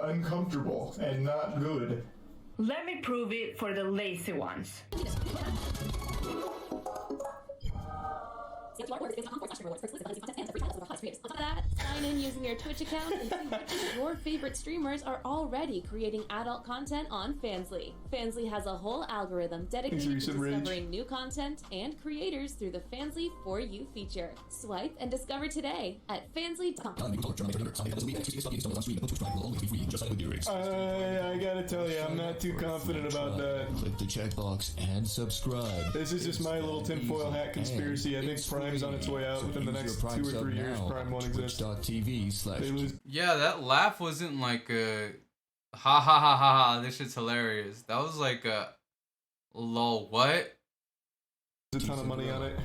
uncomfortable and not good. Let me prove it for the lazy ones. On top of that, sign in using your Twitch account and see which of your favorite streamers are already creating adult content on Fansly. Fansly has a whole algorithm dedicated to discovering new content and creators through the Fansly For You feature. Swipe and discover today at fansly.com. I gotta tell you, I'm not too confident about that. Click the checkbox and subscribe. This is just my little tinfoil hat conspiracy. I think Prime's on its way out within the next 2 or 3 years. Prime won't exist. Yeah, that laugh wasn't like a ha ha ha ha ha, this shit's hilarious. That was like a lol, what? There's a ton of money on it.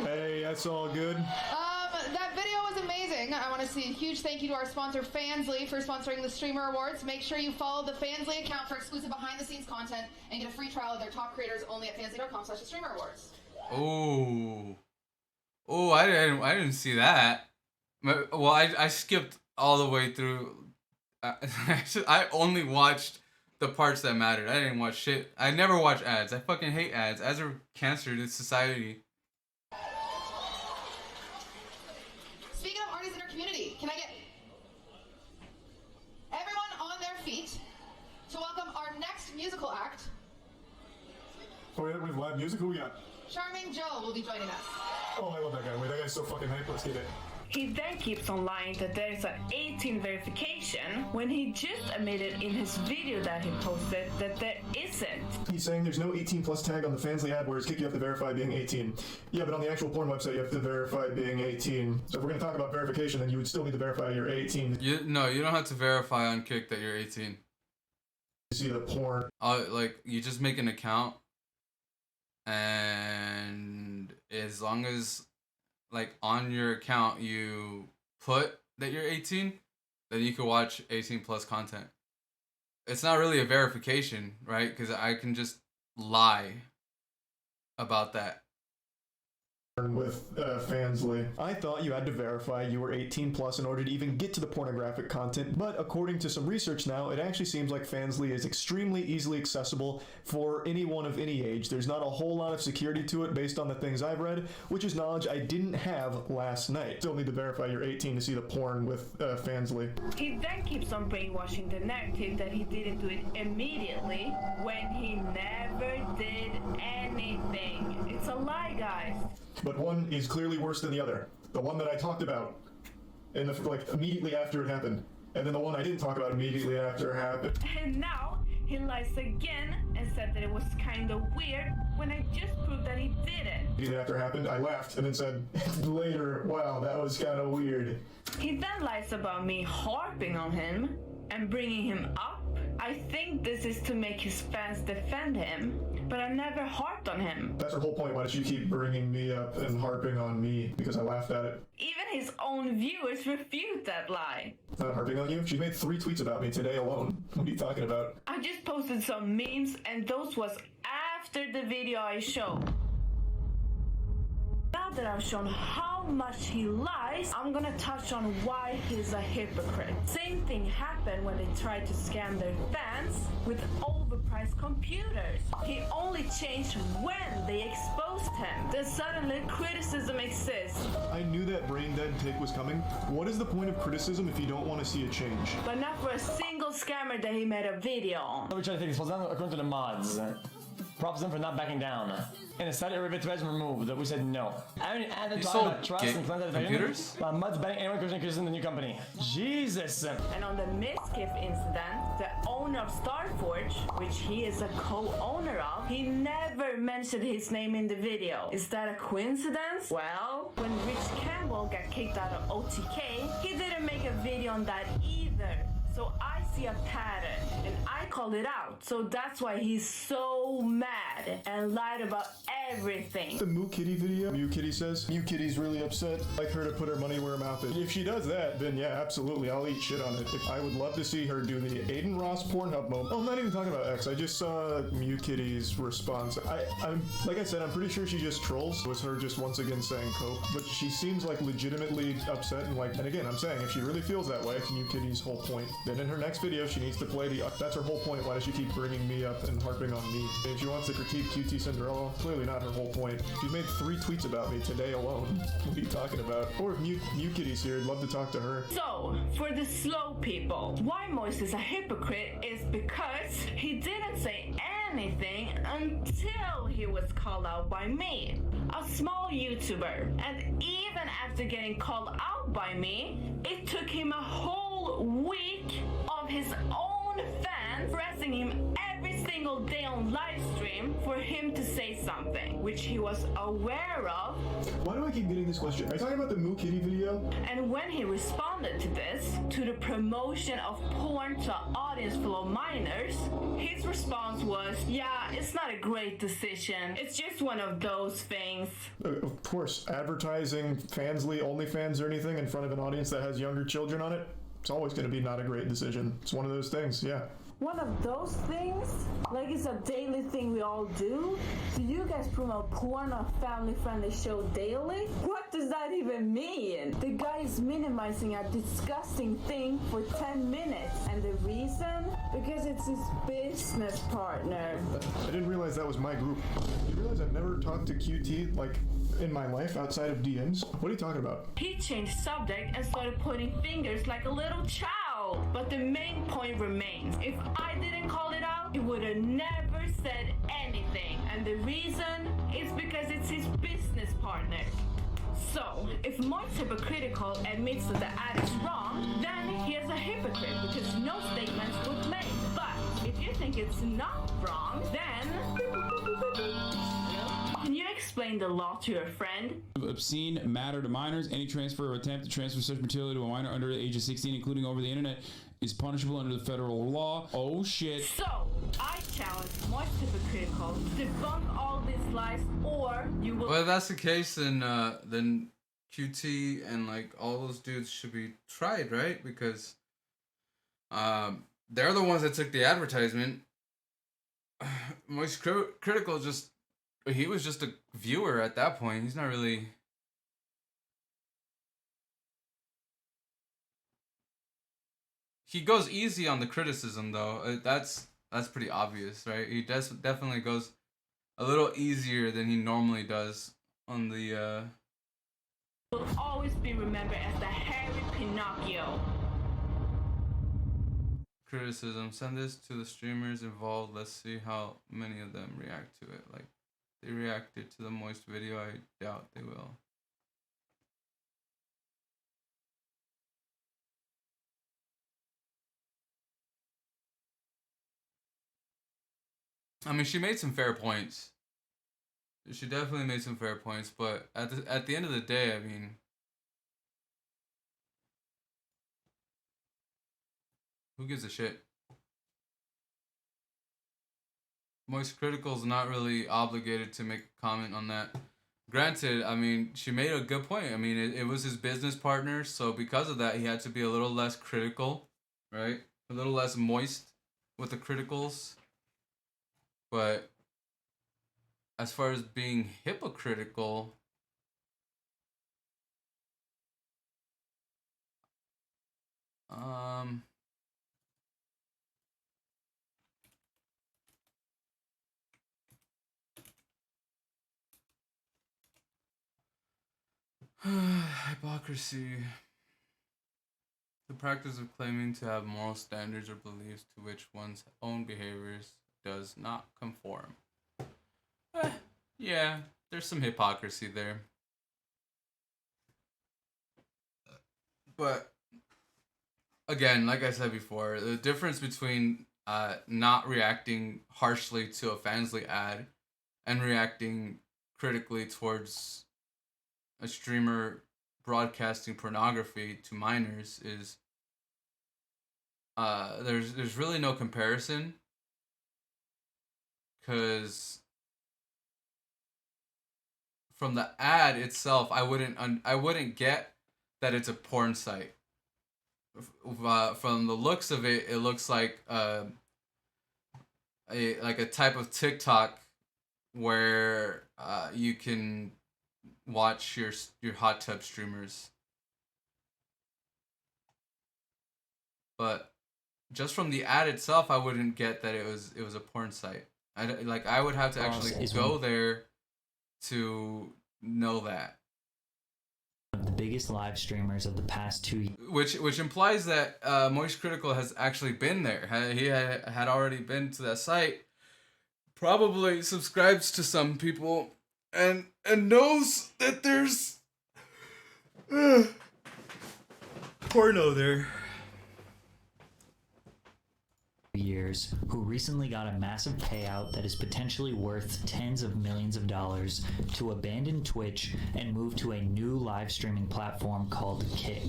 Hey, that's all good. That video was amazing. I want to say a huge thank you to our sponsor Fansly for sponsoring the Streamer Awards. Make sure you follow the Fansly account for exclusive behind-the-scenes content and get a free trial of their top creators only at fansly.com/thestreamerawards. Oh, I didn't see that. Well, I skipped all the way through. I only watched the parts that mattered. I didn't watch shit. I never watch ads. I fucking hate ads. Ads are cancer to society. Speaking of artists in our community, can I get everyone on their feet to welcome our next musical act? Oh, yeah, we have live music? Who we got? Charming Joe will be joining us. Oh, I love that guy. Wait, that guy's so fucking hype. Let's get it. He then keeps on lying that there is an 18 verification when he just admitted in his video that he posted that there isn't. He's saying there's no 18 plus tag on the Fansly AdWords kick. You have to verify being 18. Yeah, but on the actual porn website, you have to verify being 18. So if we're going to talk about verification, then you would still need to verify you're 18. No, you don't have to verify on Kick that you're 18. You see the porn. Like, you just make an account, and as long as, like, on your account you put that you're 18, then you can watch 18 plus content. It's not really a verification, right? Because I can just lie about that. With Fansly. I thought you had to verify you were 18 plus in order to even get to the pornographic content, but according to some research now, it actually seems like Fansly is extremely easily accessible for anyone of any age. There's not a whole lot of security to it based on the things I've read, which is knowledge I didn't have last night. Still need to verify you're 18 to see the porn with Fansly. He then keeps on brainwashing the narrative that he didn't do it immediately when he never did anything. It's a lie, guys. But one is clearly worse than the other. The one that I talked about in the, like, immediately after it happened, and then the one I didn't talk about immediately after it happened. And now he lies again and said that it was kind of weird when I just proved that he didn't. Immediately after it happened, I laughed and then said later, wow, that was kind of weird. He then lies about me harping on him and bringing him up. I think this is to make his fans defend him, but I never harped on him. That's her whole point. Why don't you keep bringing me up and harping on me? Because I laughed at it. Even his own viewers refute that lie. Not harping on you? She made 3 tweets about me today alone. What are you talking about? I just posted some memes and those was after the video I showed. Now that I've shown how much he lies, I'm gonna touch on why he's a hypocrite. Same thing happened when they tried to scam their fans with overpriced computers. He only changed when they exposed him. Then suddenly criticism exists. I knew that brain dead take was coming. What is the point of criticism if you don't want to see a change? But not for a single scammer that he made a video on. We try to take this down according to the mods. Props them for not backing down. And instead of was removed, we said no. I mean, at the time, about trust and computers? Mods banning anyone who's in the new company. Jesus! And on the Miskiff incident, the owner of Starforge, which he is a co-owner of, he never mentioned his name in the video. Is that a coincidence? Well, when Rich Campbell got kicked out of OTK, he didn't make a video on that either. So I see a pattern and I call it out. So that's why he's so mad and lied about everything. The Moo Kitty video, Mew Kitty says, Mew Kitty's really upset. I'd like her to put her money where her mouth is. If she does that, then yeah, absolutely, I'll eat shit on it. I would love to see her do the Aiden Ross Pornhub moment. Oh, I'm not even talking about X. I just saw Mew Kitty's response. I'm like I said, I'm pretty sure she just trolls. It was her just once again saying cope, but she seems like legitimately upset and like, and again, I'm saying if she really feels that way, it's Mew Kitty's whole point. Then in her next video, she needs to play the, that's her whole point. Why does she keep bringing me up and harping on me? If she wants to critique QT Cinderella, clearly not her whole point. She's made 3 tweets about me today alone. What are you talking about? Or if Mew Kitty's here, I'd love to talk to her. So, for the slow people, why Moist is a hypocrite is because he didn't say anything until he was called out by me, a small YouTuber. And even after getting called out by me, it took him a whole week of his own fans pressing him every single day on live stream for him to say something, which he was aware of. Why do I keep getting this question? Are you talking about the Moo Kitty video? And when he responded to this, to the promotion of porn to an audience full of minors, his response was, yeah, it's not a great decision. It's just one of those things. Of course, advertising Fansly, OnlyFans or anything in front of an audience that has younger children on it, it's always going to be not a great decision. It's one of those things, yeah. One of those things? Like it's a daily thing we all do? Do you guys promote porn on a family-friendly show daily? What does that even mean? The guy is minimizing a disgusting thing for 10 minutes. And the reason? Because it's his business partner. I didn't realize that was my group. You realize I've never talked to QT, like, in my life outside of DMs? What are you talking about? He changed subject and started pointing fingers like a little child. But the main point remains. If I didn't call it out, he would have never said anything. And the reason is because it's his business partner. So, if Moist hypocritical admits that the ad is wrong, then he is a hypocrite because no statements was made. But if you think it's not wrong, then can you explain the law to your friend? Obscene matter to minors. Any transfer or attempt to transfer such material to a minor under the age of 16, including over the internet, is punishable under the federal law. Oh shit. So, I challenge Moist hypocritical to debunk all these lies, or you will. Well, if that's the case, then QT and like all those dudes should be tried, right? Because they're the ones that took the advertisement. Moist critical just. He was just a viewer at that point. He's not really... He goes easy on the criticism, though. That's pretty obvious, right? He definitely goes a little easier than he normally does on the... Will always be remembered as the hairy Pinocchio. Criticism. Send this to the streamers involved. Let's see how many of them react to it. Like, they reacted to the Moist video. I doubt they will. I mean, she made some fair points. She definitely made some fair points, but at the end of the day, I mean, who gives a shit? Moist Critical is not really obligated to make a comment on that. Granted, I mean, she made a good point. I mean, it was his business partner, so because of that, he had to be a little less critical, right? A little less moist with the criticals. But as far as being hypocritical, hypocrisy. The practice of claiming to have moral standards or beliefs to which one's own behaviors does not conform. Yeah, there's some hypocrisy there. But again, like I said before, the difference between not reacting harshly to a Fansly ad and reacting critically towards a streamer broadcasting pornography to minors is there's really no comparison, because from the ad itself, I wouldn't get that it's a porn site. From the looks of it, it looks like a type of TikTok where you can watch your hot tub streamers. But just from the ad itself, I wouldn't get that it was a porn site. I would have to actually go there to know that. Of the biggest live streamers of the past 2 years. Which implies that Moist Critical has actually been there. He had already been to that site. Probably subscribes to some people and knows that there's porno there. Years, who recently got a massive payout that is potentially worth tens of millions of dollars to abandon Twitch and move to a new live streaming platform called Kick.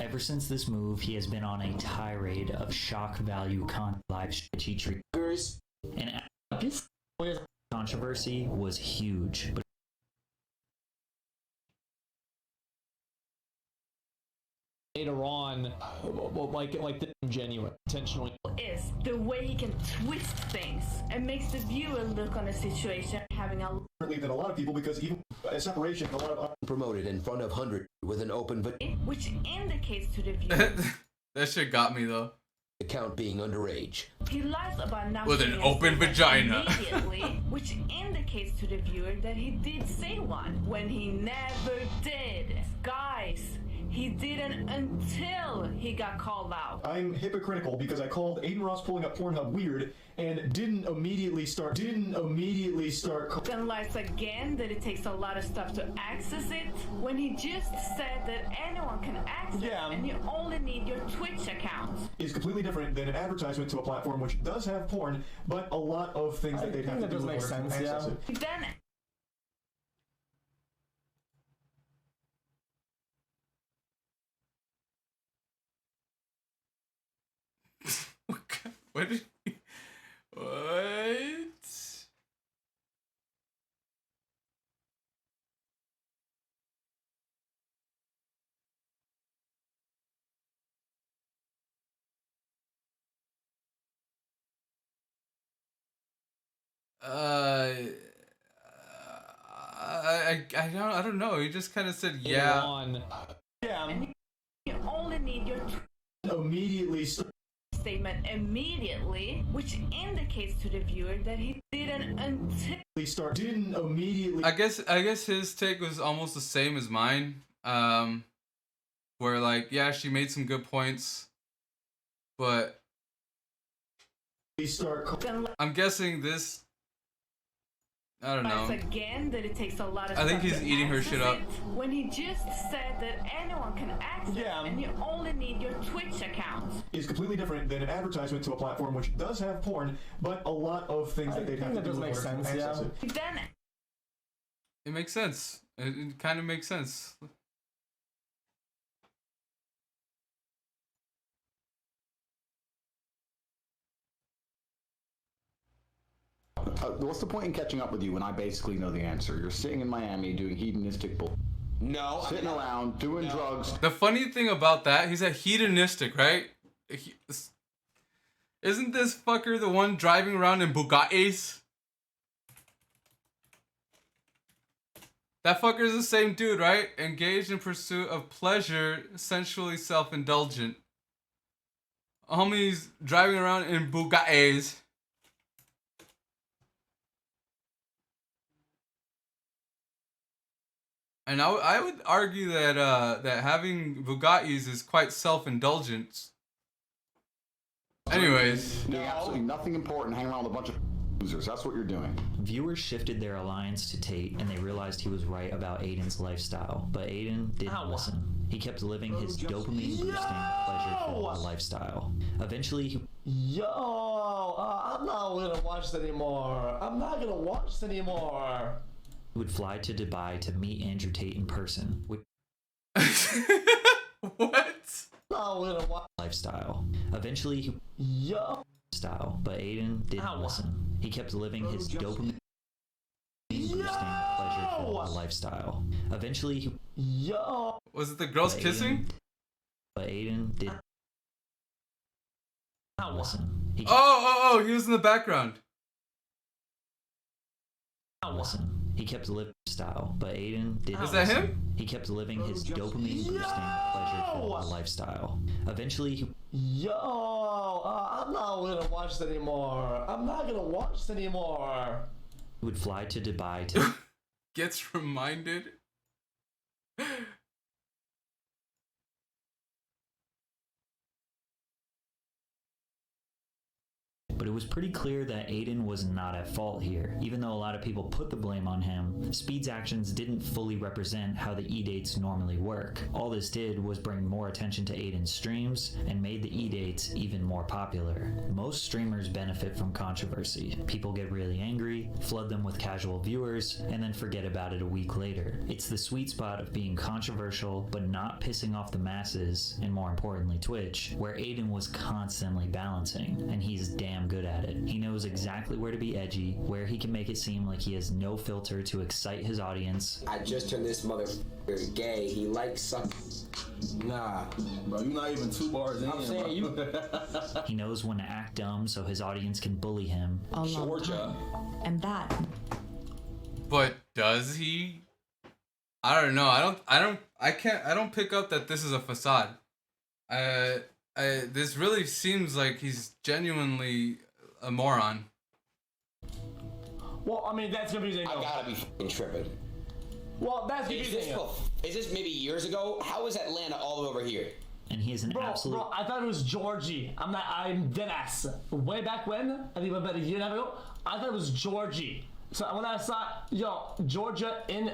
Ever since this move, he has been on a tirade of shock value live stream triggers, and this controversy was huge. But later on, like the genuine, intentionally. Is the way he can twist things and makes the viewer look on a situation having a Than a lot of people, because even a separation, a lot of promoted in front of hundreds with an open which indicates to the viewer that shit got me though. Account being underage. he lies about not With an being open a vagina. immediately, which indicates to the viewer that he did say one when he never did. Guys, he didn't until he got called out. I'm hypocritical because I called Aiden Ross pulling up Pornhub weird and didn't immediately start. Then lies again that it takes a lot of stuff to access it when he just said that anyone can access it and you only need your Twitch account. Is completely different than an advertisement to a platform which does have porn, but a lot of things that they'd have to do in order to access it. Then What? What? I don't know. He just kind of said yeah. And you only need your immediately statement immediately, which indicates to the viewer that he didn't until didn't immediately. I guess his take was almost the same as mine. Where like, yeah, she made some good points, but I'm guessing this. I don't know. Again, that it takes a lot of I think stuff he's to eating her access shit up. it when he just said that anyone can access it and you only need your Twitch account. Is completely different than an advertisement to a platform which does have porn, but a lot of things that they'd have to do in order to access it. Then it makes sense. It kind of makes sense. What's the point in catching up with you when I basically know the answer? You're sitting in Miami doing hedonistic bull. No. Sitting around doing drugs. The funny thing about that, he's a hedonistic, right? Isn't this fucker the one driving around in Bugattis? That fucker's the same dude, right? Engaged in pursuit of pleasure, sensually self-indulgent. Homie's driving around in Bugattis. And I would argue that that having Bugattis is quite self-indulgent. Anyways. Doing absolutely nothing important, hanging around with a bunch of losers. That's what you're doing. Viewers shifted their alliance to Tate, and they realized he was right about Aiden's lifestyle. But Aiden didn't listen. He kept living his dopamine-boosting, pleasure-filled lifestyle. Eventually, he... I'm not gonna watch this anymore. I'm not gonna watch this anymore. would fly to Dubai to meet Andrew Tate in person. What? No, not gonna watch. Lifestyle. Eventually, he style, but Aiden didn't listen. He kept living his dopamine boosting pleasure-filled lifestyle. Eventually, he Was it the girls kissing? But Aiden didn't listen. He Oh, he was in the background. listen. He kept living style, but Aiden didn't. Is that listen. him? He kept living his dopamine boosting pleasure-filled lifestyle. Eventually, he I'm not gonna watch this anymore. I'm not gonna watch this anymore. would fly to Dubai to Gets reminded. But it was pretty clear that Aiden was not at fault here. Even though a lot of people put the blame on him, Speed's actions didn't fully represent how the E-dates normally work. All this did was bring more attention to Aiden's streams and made the E-dates even more popular. Most streamers benefit from controversy. People get really angry, flood them with casual viewers, and then forget about it a week later. It's the sweet spot of being controversial but not pissing off the masses, and more importantly Twitch, where Aiden was constantly balancing, and he's damn good at it. He knows exactly where to be edgy, where he can make it seem like he has no filter to excite his audience. I just turned this motherfucker gay. He likes sucking. Nah, bro, you're not even 2 bars in. I'm saying you. He knows when to act dumb so his audience can bully him. Georgia. And that. But does he? I don't know. I don't pick up that this is a facade. This really seems like he's genuinely a moron. Well, I mean, that's confusing. I gotta be f***ing tripping. Well, that's confusing. Is this maybe years ago? How is Atlanta all over here? And he is an absolute. Bro, I thought it was Georgie. I'm dead ass. Way back when, I think about a year and a half ago, I thought it was Georgie. So when I saw Georgia in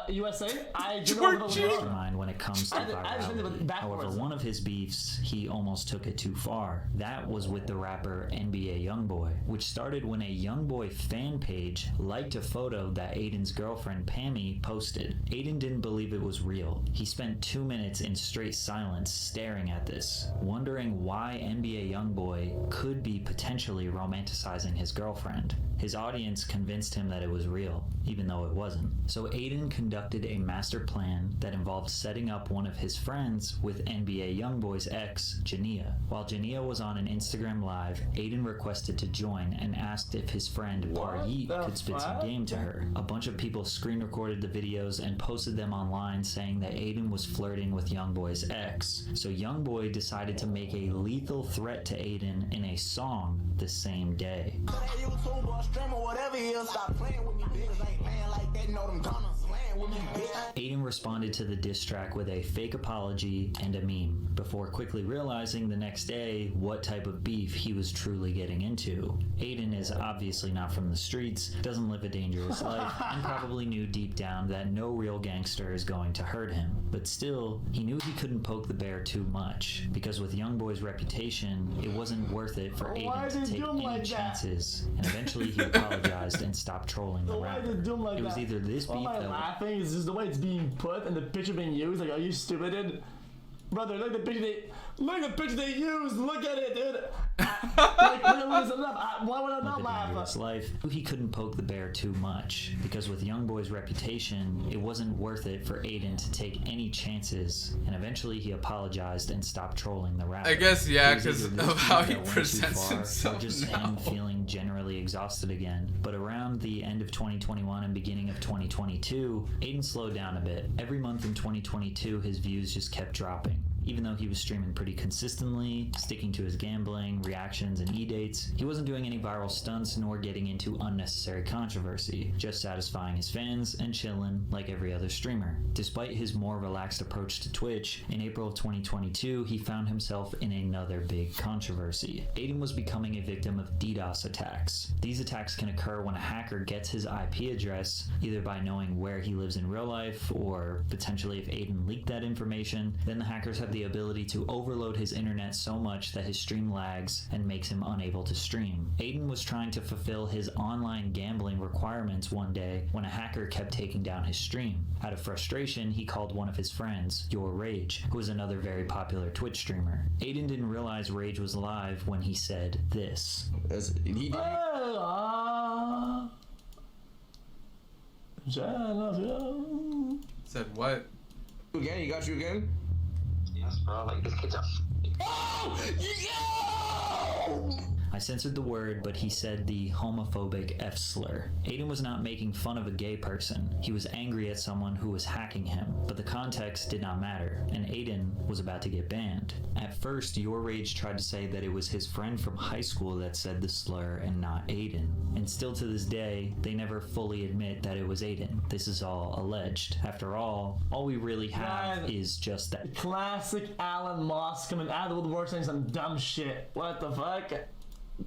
USA, I didn't know what was going on. Mind when it comes to virality. However, one of his beefs, he almost took it too far. That was with the rapper NBA Youngboy, which started when a Youngboy fan page liked a photo that Aiden's girlfriend Pammy posted. Aiden didn't believe it was real. He spent 2 minutes in straight silence staring at this, wondering why NBA Youngboy could be potentially romanticizing his girlfriend. His audience convinced him that it was real, even though it wasn't. So Aiden conducted a master plan that involved setting up one of his friends with NBA Youngboy's ex, Jania. While Jania was on an Instagram live, Aiden requested to join and asked if his friend Paryeet could spit some game to her. A bunch of people screen recorded the videos and posted them online saying that Aiden was flirting with Youngboy's ex. So Youngboy decided to make a lethal threat to Aiden in a song the same day. Aiden responded to the diss track with a fake apology and a meme, before quickly realizing the next day what type of beef he was truly getting into. Aiden is obviously not from the streets, doesn't live a dangerous life, and probably knew deep down that no real gangster is going to hurt him. But still, he knew he couldn't poke the bear too much, because with Youngboy's reputation, it wasn't worth it for Aiden to take any chances, and eventually he apologized and stopped trolling the rapper. It was either this beef that laughing, is this the way it's being put and the picture being used? Like, are you stupid, dude? Brother, look at the picture they used. Look at it, dude. Why would I not laugh? Life, he couldn't poke the bear too much, because with Youngboy's reputation, it wasn't worth it for Aiden to take any chances, and eventually he apologized and stopped trolling the rapper. I guess, yeah, because of how he presents himself. Or just him feeling generally exhausted again. But around the end of 2021 and beginning of 2022, Aiden slowed down a bit. Every month in 2022, his views just kept dropping. Even though he was streaming pretty consistently, sticking to his gambling, reactions, and e-dates, he wasn't doing any viral stunts nor getting into unnecessary controversy, just satisfying his fans and chilling like every other streamer. Despite his more relaxed approach to Twitch, in April of 2022, he found himself in another big controversy. Aiden was becoming a victim of DDoS attacks. These attacks can occur when a hacker gets his IP address, either by knowing where he lives in real life, or potentially if Aiden leaked that information, then the hackers have the the ability to overload his internet so much that his stream lags and makes him unable to stream. Aiden was trying to fulfill his online gambling requirements one day when a hacker kept taking down his stream. Out of frustration, he called one of his friends, Your Rage, who is another very popular Twitch streamer. Aiden didn't realize Rage was live when he said this. Said what? Again? You got you again? Yes, bro. Like, this kid's a... I censored the word, but he said the homophobic F slur. Aiden was not making fun of a gay person. He was angry at someone who was hacking him, but the context did not matter, and Aiden was about to get banned. At first, Your Rage tried to say that it was his friend from high school that said the slur and not Aiden. And still to this day, they never fully admit that it was Aiden. This is all alleged. After all we really have is just that. Classic Alan Moss coming out of the woodwork saying some dumb shit. What the fuck?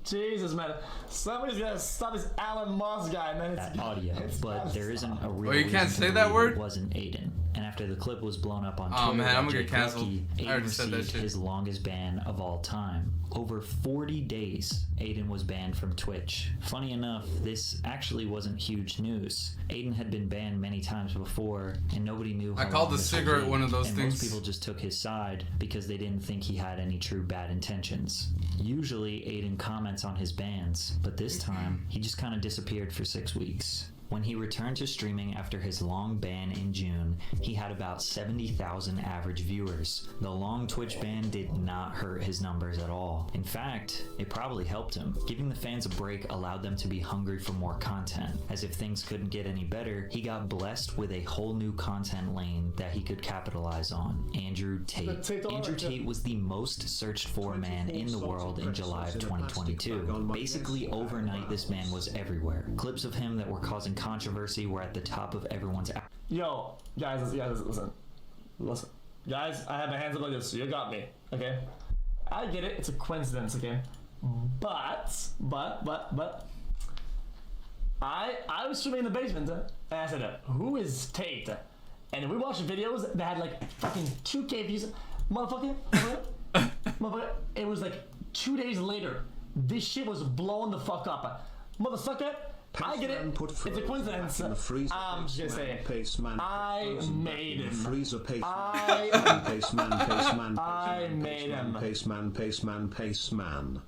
Jesus, man. Somebody's gonna stop this Alan Moss guy, man. That audio, but there isn't a real Well, you can't reason say to that believe word? It wasn't Aiden. And after the clip was blown up on Oh, Twitter, man, I'm by gonna get Jake canceled. Lucky, I Aiden already said that received shit. his longest ban of all time. Over 40 days, Aiden was banned from Twitch. Funny enough, this actually wasn't huge news. Aiden had been banned many times before, and nobody knew how I called long the this would cigarette be. one of those and things. Most people just took his side because they didn't think he had any true bad intentions. Usually, Aiden comments on his bans, but this time, he just kind of disappeared for 6 weeks. When he returned to streaming after his long ban in June, he had about 70,000 average viewers. The long Twitch ban did not hurt his numbers at all. In fact, it probably helped him. Giving the fans a break allowed them to be hungry for more content. As if things couldn't get any better, he got blessed with a whole new content lane that he could capitalize on. Andrew Tate. Andrew Tate was the most searched for man in the world in July of 2022. Basically overnight, this man was everywhere. Clips of him that were causing controversy were at the top of everyone's. Yo, guys, listen. Guys, I have my hands up like this, so you got me, okay? I get it, it's a coincidence, okay? But, I was swimming in the basement, and I said, who is Tate? And we watched videos that had like fucking 2K views. Motherfucker, it was like 2 days later, this shit was blowing the fuck up. Motherfucker, I get it. It's a coincidence. I'm just gonna say I made him. I made him. Paceman.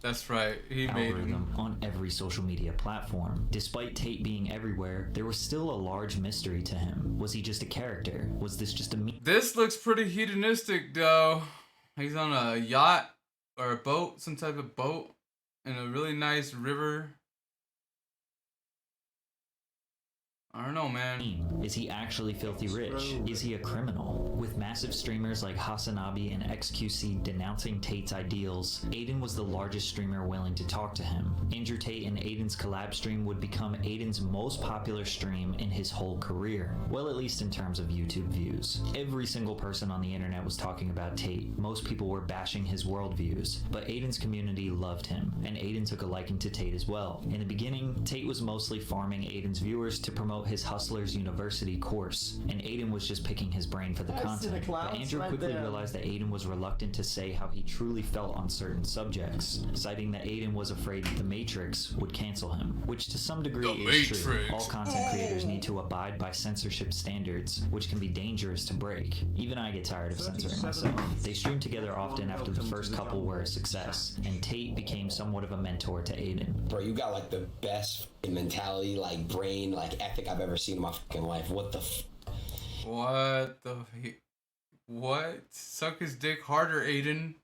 That's right. He made him. On every social media platform. Despite Tate being everywhere, there was still a large mystery to him. Was he just a character? Was this just a meme? This looks pretty hedonistic, though. He's on a yacht or a boat, some type of boat, in a really nice river. I don't know, man. Is he actually filthy rich? Is he a criminal? With massive streamers like Hasanabi and XQC denouncing Tate's ideals, Aiden was the largest streamer willing to talk to him. Andrew Tate and Aiden's collab stream would become Aiden's most popular stream in his whole career. Well, at least in terms of YouTube views. Every single person on the internet was talking about Tate. Most people were bashing his worldviews, but Aiden's community loved him, and Aiden took a liking to Tate as well. In the beginning, Tate was mostly farming Aiden's viewers to promote his Hustlers University course, and Aiden was just picking his brain for the content. But Andrew quickly realized that Aiden was reluctant to say how he truly felt on certain subjects, citing that Aiden was afraid The Matrix would cancel him, which to some degree is true. All content creators need to abide by censorship standards, which can be dangerous to break. Even I get tired of censoring myself. They streamed together often after the first couple were a success, and Tate became somewhat of a mentor to Aiden. Bro, you got like the best mentality, like brain, like ethic I've ever seen in my fucking life. What the What? Suck his dick harder, Aiden.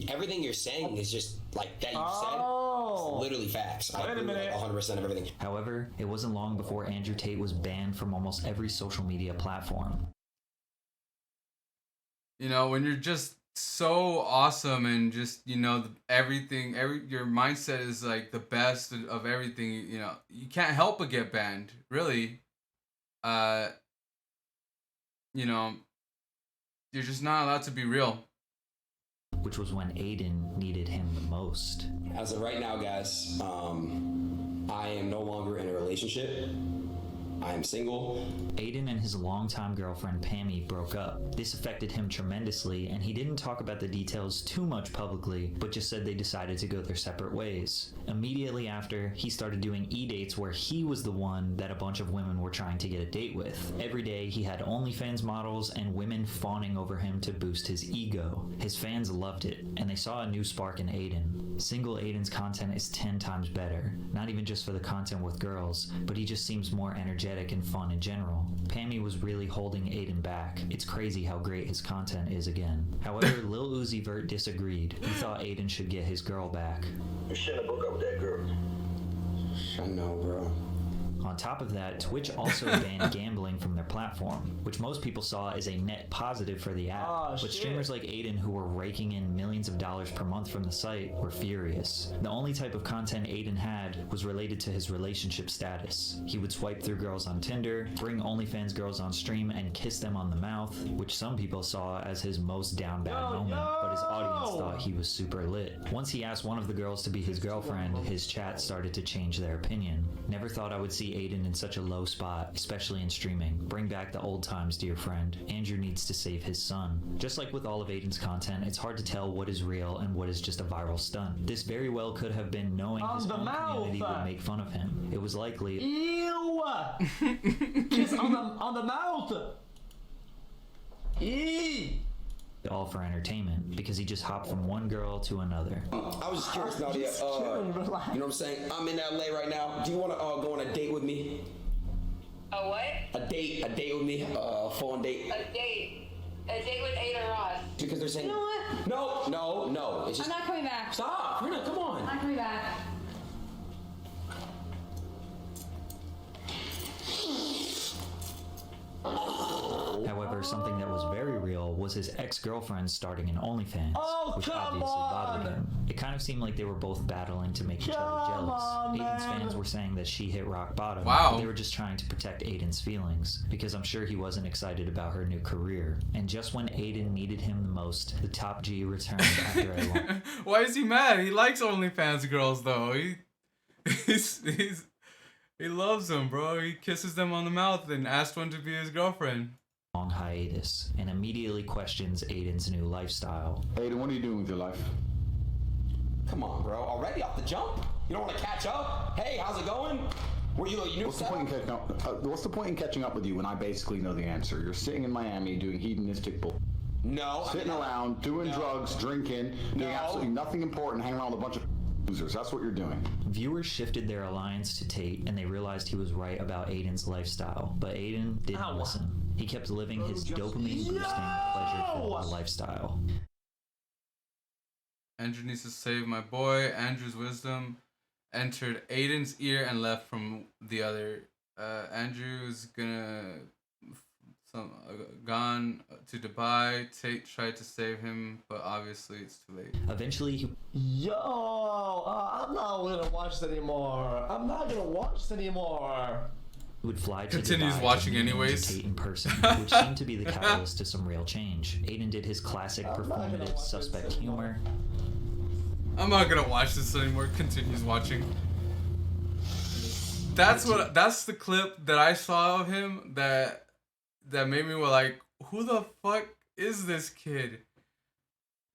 Everything you're saying is just like that you said. It's literally facts. I agree with like 100% of everything. However, it wasn't long before Andrew Tate was banned from almost every social media platform. You know, when you're just so awesome and just, you know, your mindset is like the best of everything, you know, you can't help but get banned, really. You know, you're just not allowed to be real. Which was when Aiden needed him the most. As of right now, guys, I am no longer in a relationship. I am single. Aiden and his longtime girlfriend Pammy broke up. This affected him tremendously, and he didn't talk about the details too much publicly, but just said they decided to go their separate ways. Immediately after, he started doing e-dates where he was the one that a bunch of women were trying to get a date with. Every day, he had OnlyFans models and women fawning over him to boost his ego. His fans loved it, and they saw a new spark in Aiden. Single Aiden's content is 10 times better, not even just for the content with girls, but he just seems more energetic and fun in general. Pammy was really holding Aiden back. It's crazy how great his content is again. However, Lil Uzi Vert disagreed. He thought Aiden should get his girl back. You shouldn't have broke up with that girl. I know, bro. On top of that, Twitch also banned gambling from their platform, which most people saw as a net positive for the app. But streamers like Aiden, who were raking in millions of dollars per month from the site, were furious. The only type of content Aiden had was related to his relationship status. He would swipe through girls on Tinder, bring OnlyFans girls on stream, and kiss them on the mouth, which some people saw as his most down bad moment, but his audience thought he was super lit. Once he asked one of the girls to be his girlfriend, his chat started to change their opinion. Never thought I would see Aiden in such a low spot, especially in streaming. Bring back the old times, dear friend. Andrew needs to save his son. Just like with all of Aiden's content, it's hard to tell what is real and what is just a viral stunt. This very well could have been knowing his own community would make fun of him. It was likely. Ew! Kiss on the mouth! Eee! All for entertainment, because he just hopped from one girl to another. I was just curious, Nadia. You know what I'm saying? I'm in LA right now. Do you want to go on a date with me? A what? A date with me. A phone date. A date with Aiden Ross. Because they're saying. You know what? No. It's just. I'm not coming back. Stop, Rina, come on. I'm not coming back. However, something that was very real was his ex-girlfriend starting an OnlyFans, which obviously bothered him. It kind of seemed like they were both battling to make each other jealous. Aiden's fans were saying that she hit rock bottom. Wow. But they were just trying to protect Aiden's feelings, because I'm sure he wasn't excited about her new career. And just when Aiden needed him the most, the top G returned after a long... Why is he mad? He likes OnlyFans girls though. He loves them, bro. He kisses them on the mouth and asks one to be his girlfriend. Long hiatus, and immediately questions Aiden's new lifestyle. Aiden, what are you doing with your life? Come on, bro. Already off the jump? You don't want to catch up? Hey, how's it going? Were you a new What's the point in catching up with you when I basically know the answer? You're sitting in Miami doing hedonistic bull. No. Sitting around, doing drugs, drinking, doing absolutely nothing important, hanging around with a bunch of losers. That's what you're doing. Viewers shifted their alliance to Tate, and they realized he was right about Aiden's lifestyle. But Aiden didn't listen. He kept living his dopamine-boosting, pleasure-filled lifestyle. Andrew needs to save my boy. Andrew's wisdom entered Aiden's ear and left from the other. Andrew's gone to Dubai. Tate tried to save him, but obviously it's too late. Eventually, he... I'm not gonna watch this anymore. would fly to Continues Dubai watching to meet anyways. Tate in person, which seemed to be the catalyst to some real change. Aiden did his classic performative suspect humor. I'm not gonna watch this anymore. Continues watching. That's the clip that I saw of him that made me like, who the fuck is this kid?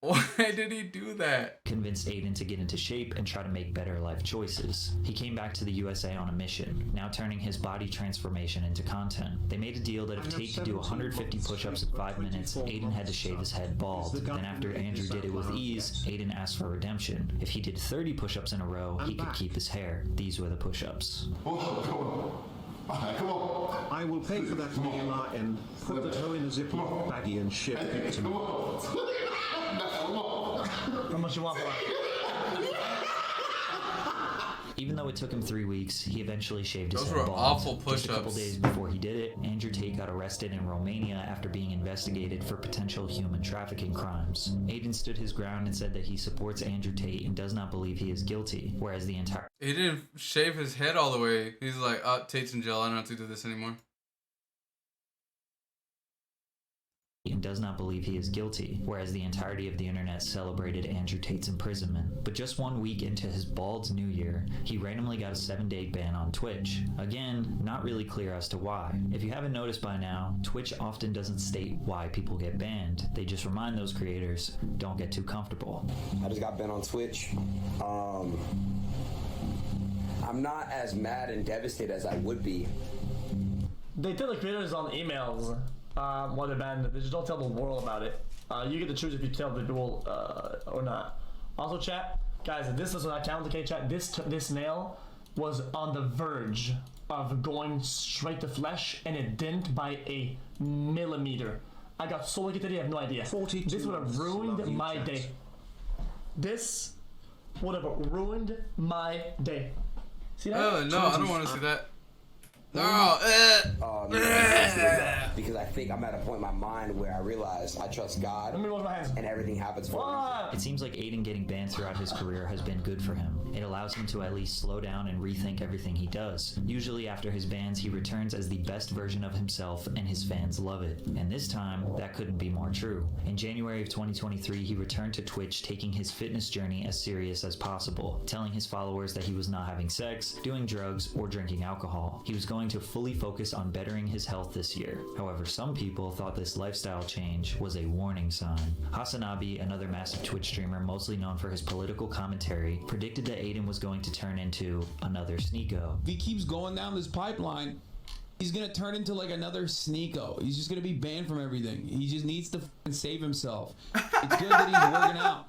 Why did he do that? Convinced Aiden to get into shape and try to make better life choices. He came back to the USA on a mission, now turning his body transformation into content. They made a deal that if Tate could do 150 push-ups in 5 minutes, Aiden had to shave his head bald. Then after Andrew did it with ease, Aiden asked for redemption. If he did 30 push-ups in a row, he could keep his hair. These were the push-ups. I will pay for that meal and put the toe in a Ziploc baggie and ship it to me. How much you want for that? Even though it took him 3 weeks, he eventually shaved his Those head were bald. awful Just a couple push-ups. days before he did it, Andrew Tate got arrested in Romania after being investigated for potential human trafficking crimes. Aiden stood his ground and said that he supports Andrew Tate and does not believe he is guilty, whereas the entire... He didn't shave his head all the way. He's like, oh, Tate's in jail. I don't have to do this anymore. and does not believe he is guilty, whereas the entirety of the internet celebrated Andrew Tate's imprisonment. But just 1 week into his bald new year, he randomly got a 7-day ban on Twitch. Again, not really clear as to why. If you haven't noticed by now, Twitch often doesn't state why people get banned. They just remind those creators, don't get too comfortable. I just got banned on Twitch. I'm not as mad and devastated as I would be. They tell the creators on emails while they're banned. They just don't tell the world about it. You get to choose if you tell the people or not. Also, chat, guys, if this does not count, okay, chat, this nail was on the verge of going straight to flesh, and it didn't by a millimeter. I got so lucky today, I have no idea. This would have ruined my day. This would have ruined my day. See that? Oh no, I don't want to see that. Because I think I'm at a point in my mind where I realize I trust God and everything happens for a reason. It seems like Aiden getting banned throughout his career has been good for him. It allows him to at least slow down and rethink everything he does. Usually after his bans, he returns as the best version of himself, and his fans love it. And this time, that couldn't be more true. In January of 2023, he returned to Twitch, taking his fitness journey as serious as possible, telling his followers that he was not having sex, doing drugs, or drinking alcohol. He was going to fully focus on bettering his health this year. However, some people thought this lifestyle change was a warning sign. Hasanabi, another massive Twitch streamer mostly known for his political commentary, predicted that Aiden was going to turn into another Sneeko. If he keeps going down this pipeline, he's gonna turn into like another Sneeko. He's just gonna be banned from everything. He just needs to save himself. It's good that he's working out.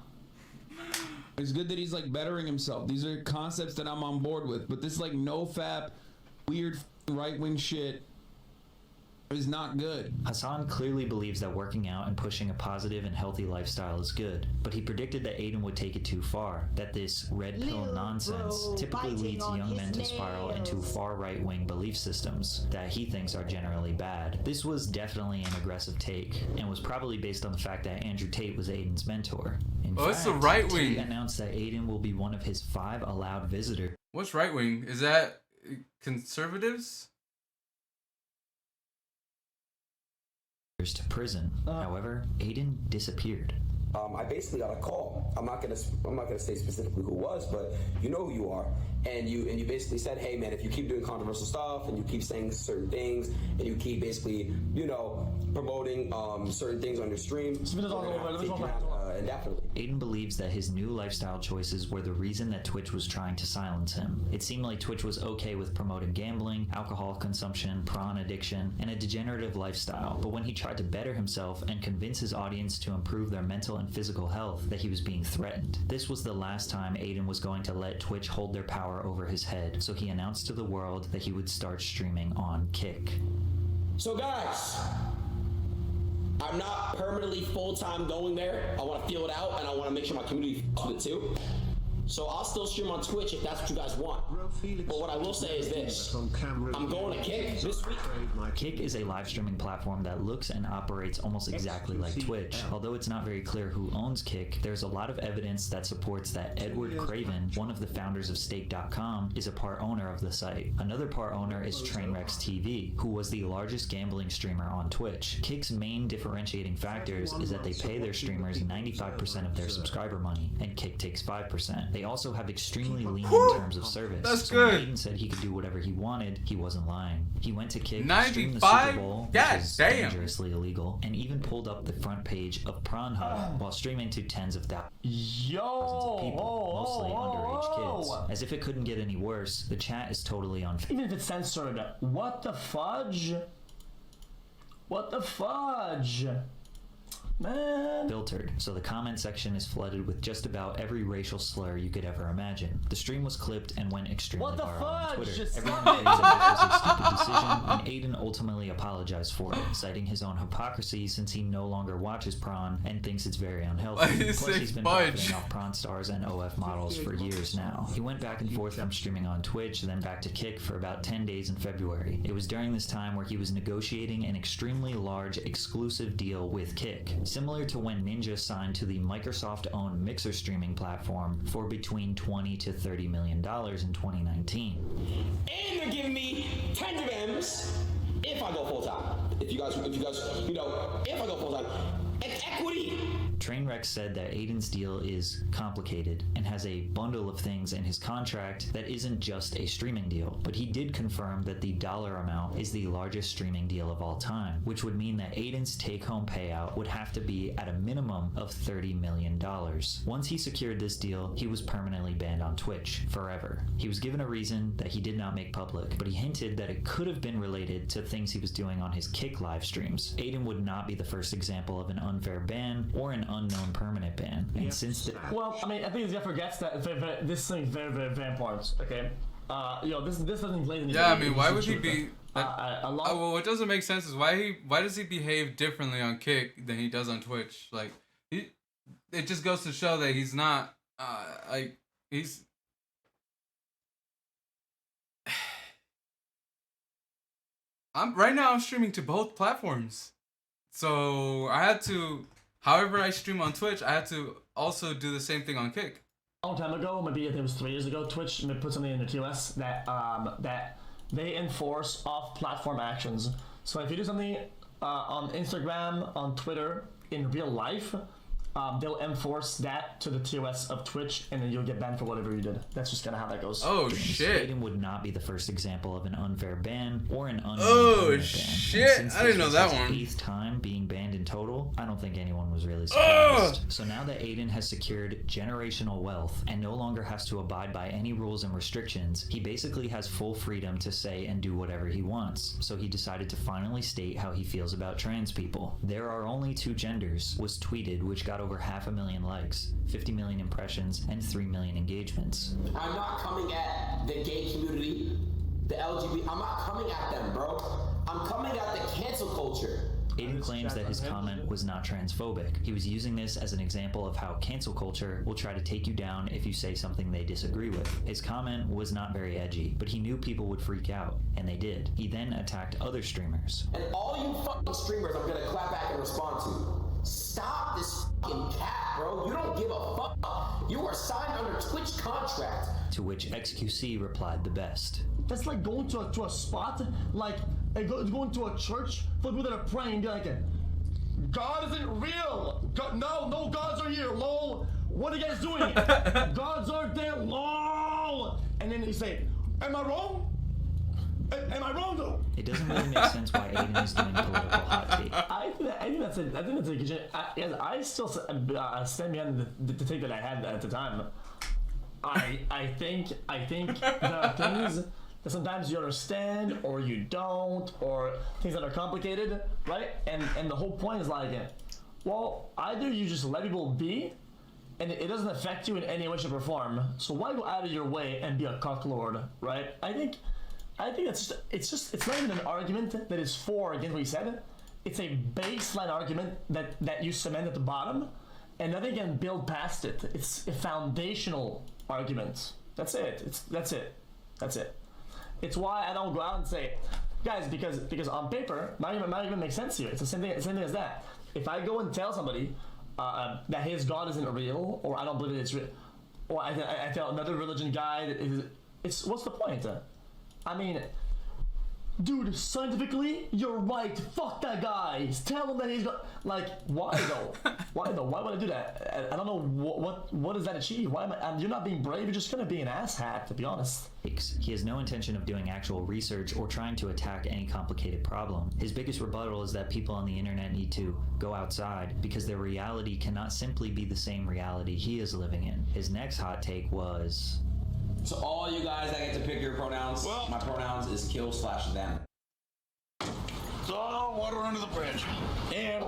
It's good that he's like bettering himself. These are concepts that I'm on board with, but this like no-fap, weird right-wing shit is not good. Hassan clearly believes that working out and pushing a positive and healthy lifestyle is good, but he predicted that Aiden would take it too far, that this red pill nonsense typically leads young men to spiral into far right-wing belief systems that he thinks are generally bad. This was definitely an aggressive take, and was probably based on the fact that Andrew Tate was Aiden's mentor. In fact, it's the right wing. Tate announced that Aiden will be one of his 5 allowed visitors. What's right wing? Is that conservatives? To prison. However, Aiden disappeared. I basically got a call. I'm not gonna say specifically who it was, but you know who you are, and you basically said, hey man, if you keep doing controversial stuff and you keep saying certain things and you keep basically promoting certain things on your stream, indefinitely. Aiden believes that his new lifestyle choices were the reason that Twitch was trying to silence him. It seemed like Twitch was okay with promoting gambling, alcohol consumption, prawn addiction, and a degenerative lifestyle, but when he tried to better himself and convince his audience to improve their mental and physical health, that he was being threatened. This was the last time Aiden was going to let Twitch hold their power over his head, so he announced to the world that he would start streaming on Kick. So guys, I'm not permanently full-time going there. I want to feel it out, and I want to make sure my community with it too. So I'll still stream on Twitch if that's what you guys want. But what I will say is this. I'm going to Kick this week. Kick is a live streaming platform that looks and operates almost exactly like Twitch. Although it's not very clear who owns Kick, there's a lot of evidence that supports that Edward Craven, one of the founders of Stake.com, is a part owner of the site. Another part owner is Trainwrecks TV, who was the largest gambling streamer on Twitch. Kick's main differentiating factors is that they pay their streamers 95% of their subscriber money, and Kick takes 5%. They also have extremely lean terms of service. That's so good. When Aiden said he could do whatever he wanted, he wasn't lying. He went to Kick, 95? streamed the Super Bowl, which God is damn. dangerously illegal, and even pulled up the front page of Pornhub while streaming to tens of thousands of people, mostly underage kids. As if it couldn't get any worse, the chat is totally unfair. Even if it's censored, what the fudge? What the fudge? Man. Filtered, so the comment section is flooded with just about every racial slur you could ever imagine. The stream was clipped and went extremely viral on Twitter. Everyone agrees that this was a stupid decision, and Aiden ultimately apologized for it, citing his own hypocrisy since he no longer watches prawn and thinks it's very unhealthy. Plus, he's been profiting off prawn stars and OF models for years now. He went back and forth from streaming on Twitch, then back to Kick for about 10 days in February. It was during this time where he was negotiating an extremely large exclusive deal with Kick, similar to when Ninja signed to the Microsoft-owned Mixer streaming platform for between $20 to $30 million in 2019. And they're giving me tens of M's if I go full-time. If you guys, you know, if I go full time, it's equity. Trainwreck said that Aiden's deal is complicated and has a bundle of things in his contract that isn't just a streaming deal, but he did confirm that the dollar amount is the largest streaming deal of all time, which would mean that Aiden's take-home payout would have to be at a minimum of $30 million. Once he secured this deal, he was permanently banned on Twitch forever. He was given a reason that he did not make public, but he hinted that it could have been related to things he was doing on his Kick live streams. Aiden would not be the first example of an unfair ban or an unknown permanent ban. And since well, I mean, I think this guy forgets that this thing is very, very, very important. Okay, this doesn't play in the Yeah, I mean, why would he be? Well, what doesn't make sense is why does he behave differently on Kick than he does on Twitch? Like, it just goes to show that he's not he's. I'm streaming to both platforms, so I had to. However I stream on Twitch, I had to also do the same thing on Kick. A long time ago, maybe it was 3 years ago, Twitch put something in the TOS that that they enforce off-platform actions. So if you do something on Instagram, on Twitter, in real life, they'll enforce that to the TOS of Twitch, and then you'll get banned for whatever you did. That's just kind of how that goes. Oh shit! Aiden would not be the first example of an unfair ban or an unknown Oh shit! I didn't know that one. 8th time being banned in total, I don't think anyone was really surprised. So now that Aiden has secured generational wealth and no longer has to abide by any rules and restrictions, he basically has full freedom to say and do whatever he wants. So he decided to finally state how he feels about trans people. There are only 2 genders was tweeted, which got over 500,000 likes, 50 million impressions, and 3 million engagements. I'm not coming at the gay community, the LGBT. I'm not coming at them, bro. I'm coming at the cancel culture. Aiden claims that his comment was not transphobic. He was using this as an example of how cancel culture will try to take you down if you say something they disagree with. His comment was not very edgy, but he knew people would freak out, and they did. He then attacked other streamers. And all you fucking streamers I'm gonna clap back and respond to. Stop this fucking cat, bro. You don't give a fuck. You are signed under Twitch contract. To which XQC replied the best. That's like going to a spot, like going to a church for people that are praying and be like, God isn't real. God, no gods are here, lol. What are you guys doing? Gods aren't there, lol. And then they say, am I wrong? Am I wrong though? It doesn't really make sense why Aiden is doing political hot take. I think that's a good. I still stand behind the take that I had at the time. I think there are things that sometimes you understand or you don't, or things that are complicated, right? And the whole point is like, well, either you just let people be, and it doesn't affect you in any way, shape, or form. So why go out of your way and be a cocklord, right? I think it's not even an argument that is for or against what you said. It's a baseline argument that you cement at the bottom, and nothing can build past it. It's a foundational argument. That's it. That's it. It's why I don't go out and say, guys, because on paper, my argument makes sense here. It's the same thing as that. If I go and tell somebody that his God isn't real, or I don't believe it's real, or I tell another religion guy that it's what's the point? I mean, dude, scientifically, you're right. Fuck that guy. Tell him that he's got. Like, why though? Why would I do that? I don't know what does that achieve. Why am I? You're not being brave. You're just gonna be an asshat, to be honest. He has no intention of doing actual research or trying to attack any complicated problem. His biggest rebuttal is that people on the internet need to go outside because their reality cannot simply be the same reality he is living in. His next hot take was. So all you guys that get to pick your pronouns, my pronouns is kill/them. So, water under the bridge. And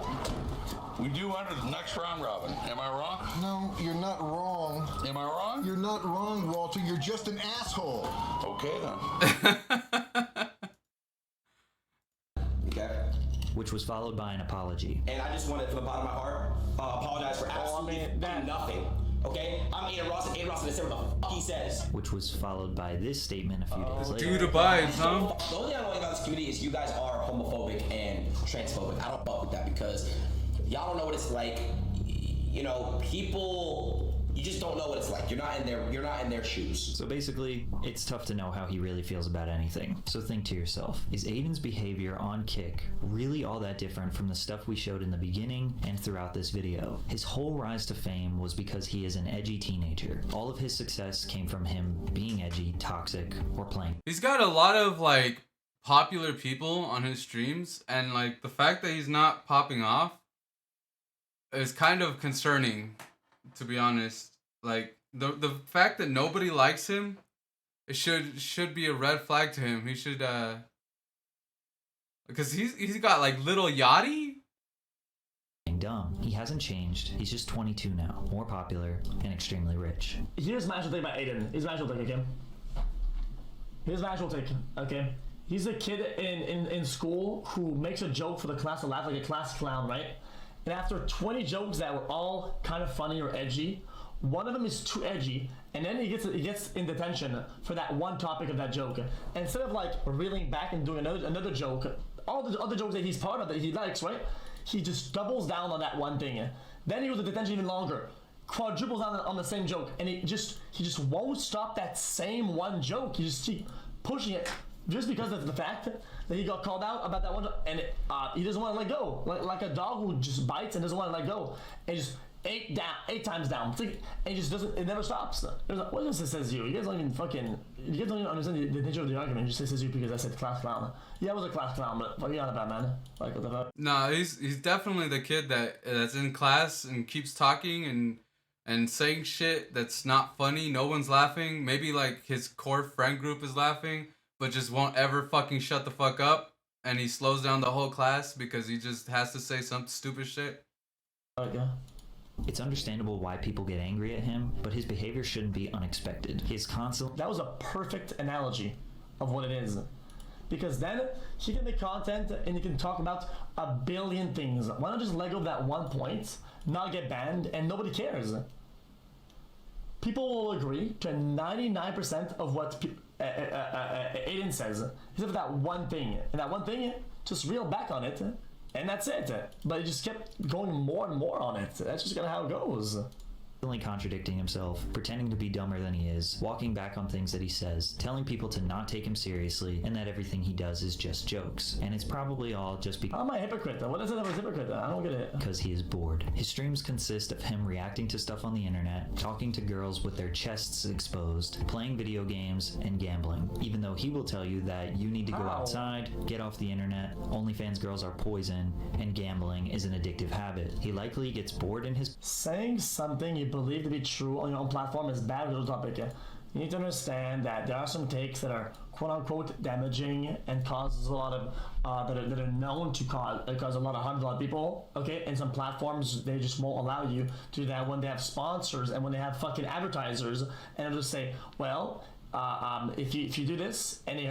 we do enter the next round robin. Am I wrong? No, you're not wrong. Am I wrong? You're not wrong, Walter. You're just an asshole. Okay, then. Okay. Which was followed by an apology. And I just wanted, from the bottom of my heart, apologize for absolutely nothing. Okay? I'm Aiden Ross, and Aiden Ross is what the fuck he says. Which was followed by this statement a few days later. Dude abides, huh? The only thing I don't like about this community is you guys are homophobic and transphobic. I don't fuck with that because y'all don't know what it's like. You know, people You just don't know what it's like. You're not in their shoes. So basically, it's tough to know how he really feels about anything. So think to yourself, is Aiden's behavior on Kick really all that different from the stuff we showed in the beginning and throughout this video? His whole rise to fame was because he is an edgy teenager. All of his success came from him being edgy, toxic, or playing. He's got a lot of like popular people on his streams, and like the fact that he's not popping off is kind of concerning, to be honest. Like the fact that nobody likes him, it should be a red flag to him. He should because he's got like Little Yachty. Dumb. He hasn't changed. He's just 22 now, more popular and extremely rich. Here's my actual thing about Aiden. Here's my actual take, okay? Here's my actual take, okay? He's a kid in school who makes a joke for the class to laugh, like a class clown, right? And after 20 jokes that were all kind of funny or edgy, one of them is too edgy, and then he gets in detention for that one topic of that joke. And instead of like reeling back and doing another joke, all the other jokes that he's part of that he likes, right? He just doubles down on that one thing. Then he was in detention even longer, quadruples down on the same joke, and he just won't stop that same one joke. He just keep pushing it just because of the fact that he got called out about that one, and he doesn't want to let go, like a dog who just bites and doesn't want to let go, and just eight times down, and he just doesn't. It never stops. Like, what does it says you? You guys don't even understand the nature of the argument. It just says you because I said class clown. Yeah, I was a class clown, but fuck you on about, man. Like what the fuck? Nah, he's definitely the kid that's in class and keeps talking and saying shit that's not funny. No one's laughing. Maybe like his core friend group is laughing, but just won't ever fucking shut the fuck up. And he slows down the whole class because he just has to say some stupid shit. Okay. It's understandable why people get angry at him, but his behavior shouldn't be unexpected. His constant... That was a perfect analogy of what it is. Because then he can make content and he can talk about a billion things. Why not just let go of that one point, not get banned, and nobody cares? People will agree to 99% of what Aiden says, except for that one thing. And that one thing, just reel back on it. And that's it. But he just kept going more and more on it. That's just kind of how it goes. Contradicting himself, pretending to be dumber than he is, walking back on things that he says, telling people to not take him seriously, and that everything he does is just jokes. And it's probably all just because... How am I a hypocrite? What is it of a hypocrite? I don't get it. Because he is bored. His streams consist of him reacting to stuff on the internet, talking to girls with their chests exposed, playing video games, and gambling. Even though he will tell you that you need to go outside, get off the internet, OnlyFans girls are poison, and gambling is an addictive habit. He likely gets bored in his... Saying something you believe to be true on your own platform is bad with the topic. You need to understand that there are some takes that are quote-unquote damaging and causes a lot of that are known to cause a lot of harm to a lot of people. Okay, and some platforms they just won't allow you to do that when they have sponsors and when they have fucking advertisers, and they'll just say, well, if you do this and it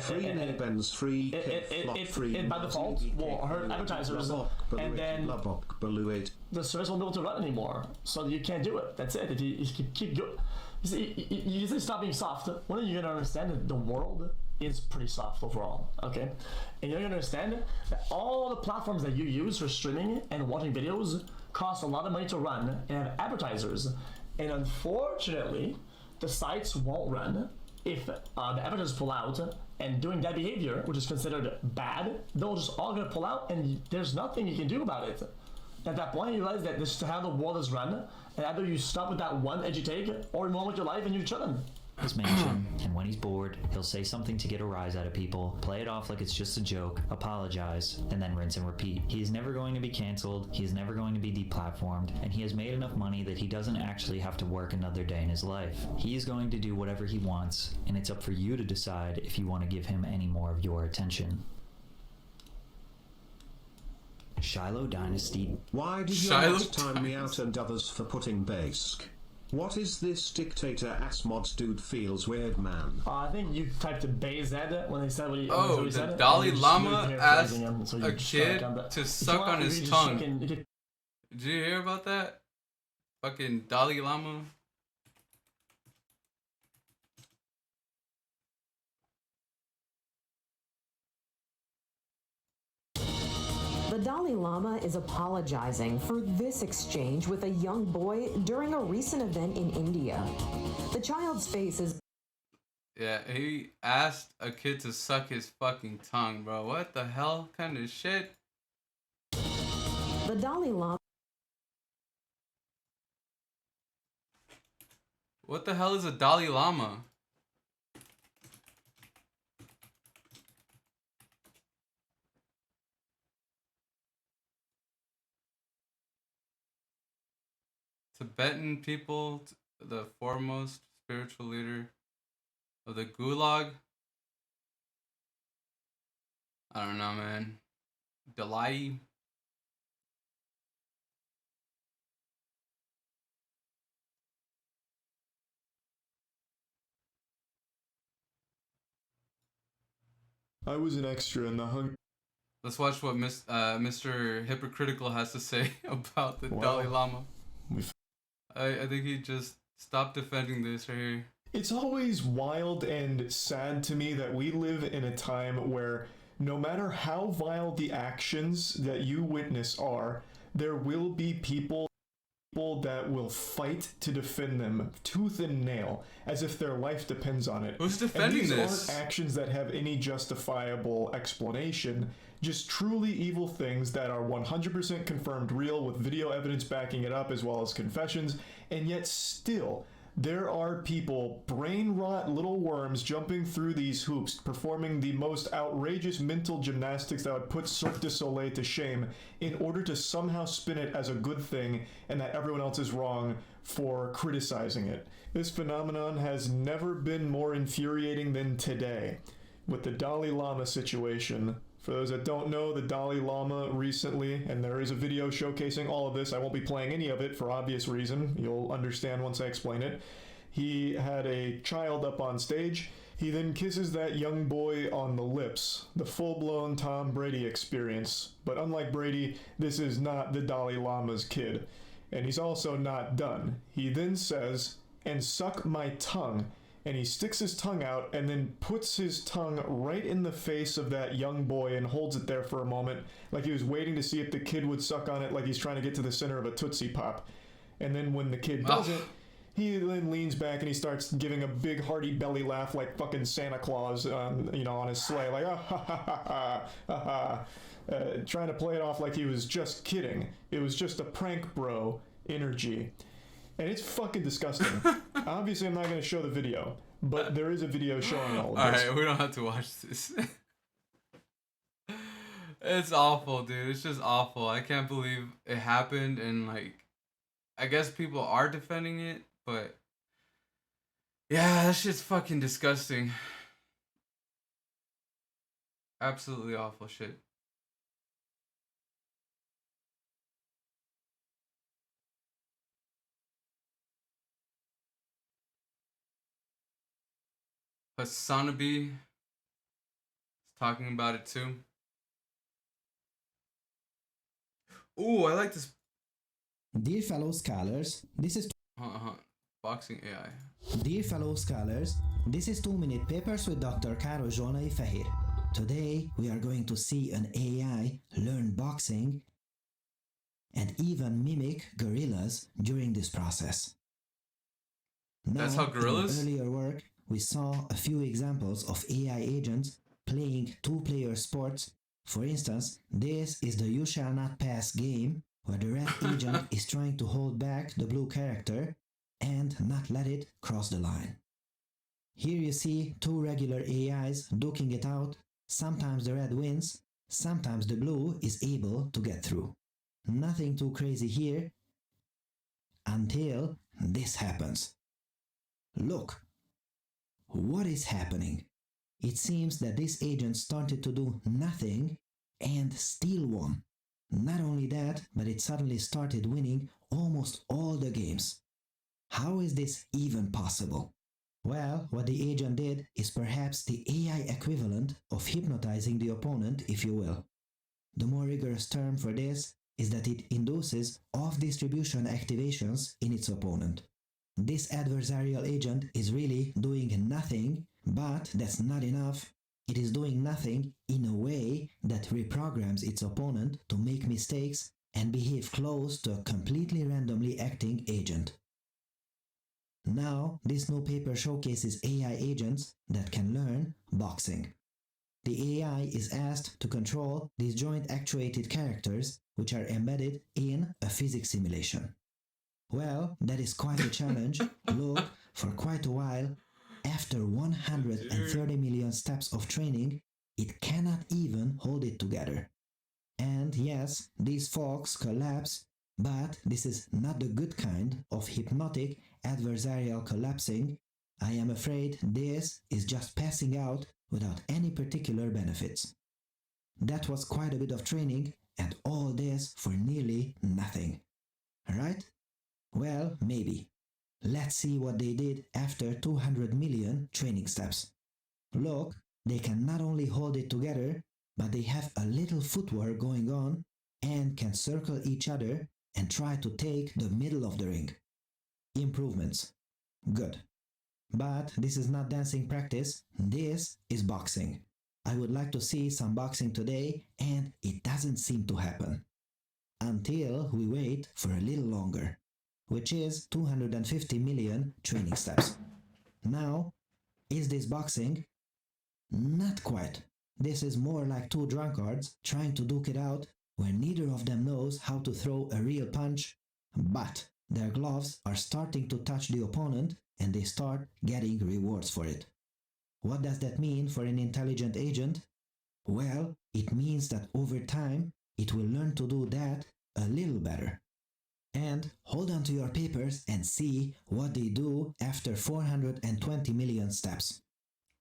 by default will hurt advertisers, and then the service won't be able to run anymore. So you can't do it. That's it. If you keep going, you say stop being soft. When are you gonna understand that the world is pretty soft overall? Okay, and you're gonna understand that all the platforms that you use for streaming and watching videos cost a lot of money to run and have advertisers, and unfortunately, the sites won't run if the advertisers pull out, and doing that behavior, which is considered bad, they'll just all gonna pull out, and there's nothing you can do about it. At that point, you realize that this is how the world is run, and either you stop with that one edgy take, or you move on with your life and you're chilling. His mansion, and when he's bored, he'll say something to get a rise out of people, play it off like it's just a joke, apologize, and then rinse and repeat. He is never going to be canceled, he is never going to be deplatformed, and he has made enough money that he doesn't actually have to work another day in his life. He is going to do whatever he wants, and it's up for you to decide if you want to give him any more of your attention. Shiloh Dynasty. Why did you not time me out and others for putting Basque? What is this dictator ass mods dude feels weird, man? I think you typed BZ when they said what he, oh, he said. The Dalai Lama asked a kid to suck on his tongue. Did you hear about that? Fucking Dalai Lama. The The Dalai Lama is apologizing for this exchange with a young boy during a recent event in India. The child's face is... Yeah, he asked a kid to suck his fucking tongue, bro. What the hell kind of shit? The Dalai Lama... What the hell is a Dalai Lama? Tibetan people, the foremost spiritual leader of the Gulag. I don't know, man. Dalai. I was an extra in the Hunger. Let's watch what Mr. Hypocritical has to say about the Wow. Dalai Lama. I think he just stopped defending this right here. It's always wild and sad to me that we live in a time where no matter how vile the actions that you witness are, there will be people that will fight to defend them tooth and nail as if their life depends on it. Who's defending and these this? aren't actions that have any justifiable explanation, just truly evil things that are 100% confirmed real with video evidence backing it up as well as confessions, and yet still there are people, brain rot little worms, jumping through these hoops, performing the most outrageous mental gymnastics that would put Cirque du Soleil to shame in order to somehow spin it as a good thing and that everyone else is wrong for criticizing it. This phenomenon has never been more infuriating than today with the Dalai Lama situation. For those that don't know, the Dalai Lama recently, and there is a video showcasing all of this, I won't be playing any of it for obvious reason, you'll understand once I explain it. He had a child up on stage. He then kisses that young boy on the lips, the full-blown Tom Brady experience. But unlike Brady, this is not the Dalai Lama's kid. And he's also not done. He then says, "And suck my tongue." And he sticks his tongue out and then puts his tongue right in the face of that young boy and holds it there for a moment, like he was waiting to see if the kid would suck on it, like he's trying to get to the center of a Tootsie Pop. And then when the kid doesn't, he then leans back and he starts giving a big hearty belly laugh like fucking Santa Claus, on his sleigh, like ah ha ha ha ha ha, trying to play it off like he was just kidding. It was just a prank, bro energy. And it's fucking disgusting. Obviously, I'm not going to show the video, but there is a video showing all of this. Alright, we don't have to watch this. It's awful, dude. It's just awful. I can't believe it happened, and like, I guess people are defending it, but yeah, that shit's fucking disgusting. Absolutely awful shit. Hasanabi is talking about it too. Ooh, I like this. Dear fellow scholars, this is boxing AI. Dear fellow scholars, this is 2-minute papers with Dr. Karo Zsolnai Fehér. Today we are going to see an AI learn boxing and even mimic gorillas during this process. Now, That's how gorillas? in earlier work, we saw a few examples of AI agents playing two-player sports. For instance, this is the You Shall Not Pass game, where the red agent is trying to hold back the blue character and not let it cross the line. Here you see two regular AIs duking it out. Sometimes the red wins, sometimes the blue is able to get through. Nothing too crazy here, until this happens. Look! What is happening? It seems that this agent started to do nothing and still won. Not only that, but it suddenly started winning almost all the games. How is this even possible? Well, what the agent did is perhaps the AI equivalent of hypnotizing the opponent, if you will. The more rigorous term for this is that it induces off-distribution activations in its opponent. This adversarial agent is really doing nothing, but that's not enough. it is doing nothing in a way that reprograms its opponent to make mistakes and behave close to a completely randomly acting agent. Now, this new paper showcases AI agents that can learn boxing. The AI is asked to control these joint-actuated characters which are embedded in a physics simulation. Well, that is quite a challenge. Look, for quite a while, after 130 million steps of training, it cannot even hold it together. And yes, these folks collapse, but this is not the good kind of hypnotic adversarial collapsing. I am afraid this is just passing out without any particular benefits. That was quite a bit of training, and all this for nearly nothing. Right? Well, maybe. Let's see what they did after 200 million training steps. Look, they can not only hold it together, but they have a little footwork going on and can circle each other and try to take the middle of the ring. Improvements. Good. But this is not dancing practice, this is boxing. I would like to see some boxing today, and it doesn't seem to happen. Until we wait for a little longer, which is 250 million training steps. Now, is this boxing? Not quite. This is more like two drunkards trying to duke it out where neither of them knows how to throw a real punch, but their gloves are starting to touch the opponent and they start getting rewards for it. What does that mean for an intelligent agent? Well, it means that over time, it will learn to do that a little better. And hold on to your papers and see what they do after 420 million steps.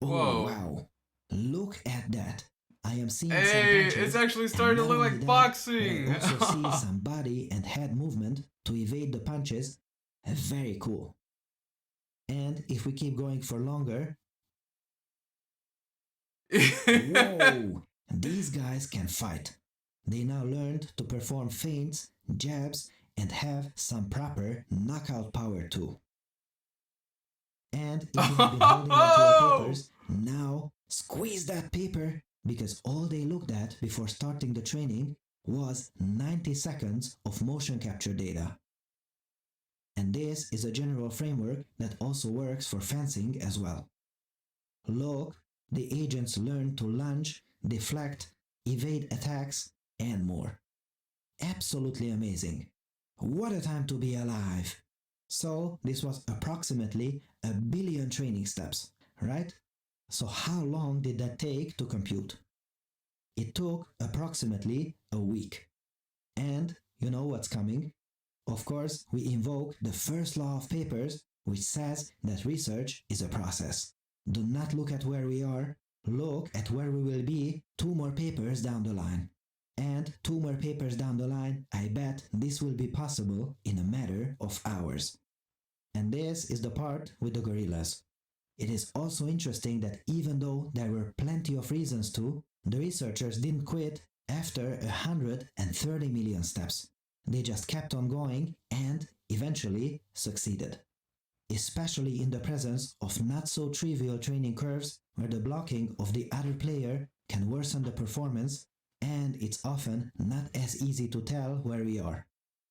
Oh, Whoa. wow. Look at that. I am seeing Hey, some punches, it's actually starting to and look not like only that, boxing. I also see some body and head movement to evade the punches. Very cool. And if we keep going for longer... Whoa! These guys can fight. They now learned to perform feints, jabs, and have some proper knockout power too. And if you have been holding on to your papers, now squeeze that paper, because all they looked at before starting the training was 90 seconds of motion capture data. And this is a general framework that also works for fencing as well. Look, the agents learn to lunge, deflect, evade attacks, and more. Absolutely amazing. What a time to be alive! So this was approximately 1 billion training steps, right? So how long did that take to compute? It took approximately a week. And you know what's coming? Of course, we invoke the first law of papers, which says that research is a process. Do not look at where we are, look at where we will be 2 more papers down the line. And 2 more papers down the line, I bet this will be possible in a matter of hours. And this is the part with the gorillas. It is also interesting that even though there were plenty of reasons to, the researchers didn't quit after 130 million steps. They just kept on going and eventually succeeded. Especially in the presence of not so trivial training curves where the blocking of the other player can worsen the performance, and it's often not as easy to tell where we are.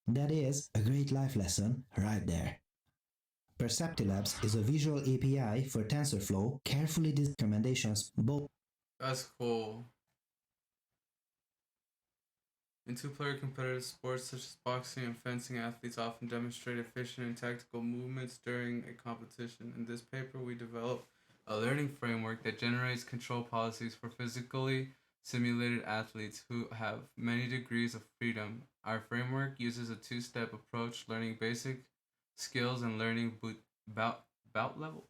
That is a great life lesson right there. Perceptilabs is a visual API for TensorFlow, carefully designed recommendations both. That's cool. In two-player competitive sports such as boxing and fencing, athletes often demonstrate efficient and tactical movements during a competition. In this paper, we develop a learning framework that generates control policies for physically simulated athletes who have many degrees of freedom. Our framework uses a 2-step approach, learning basic skills and learning bout levels.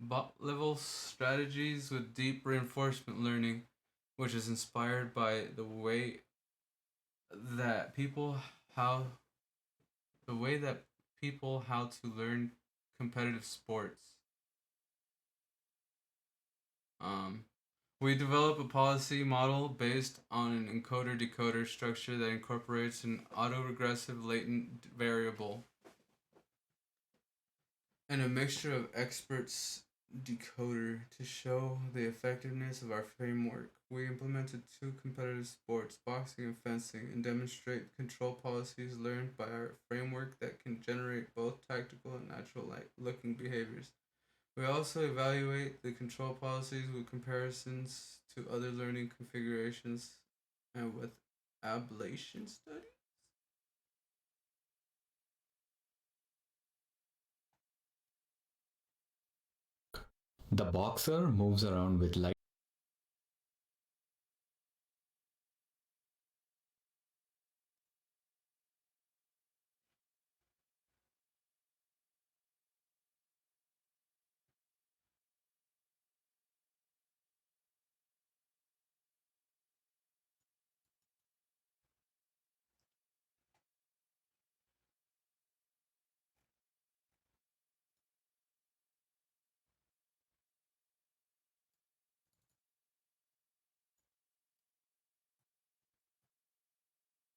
Bot level strategies with deep reinforcement learning, which is inspired by the way that people how to learn competitive sports. We develop a policy model based on an encoder-decoder structure that incorporates an autoregressive latent variable and a mixture of experts decoder to show the effectiveness of our framework. We implemented 2 competitive sports, boxing and fencing, and demonstrate control policies learned by our framework that can generate both tactical and natural-looking behaviors. We also evaluate the control policies with comparisons to other learning configurations and with ablation studies. The boxer moves around with light.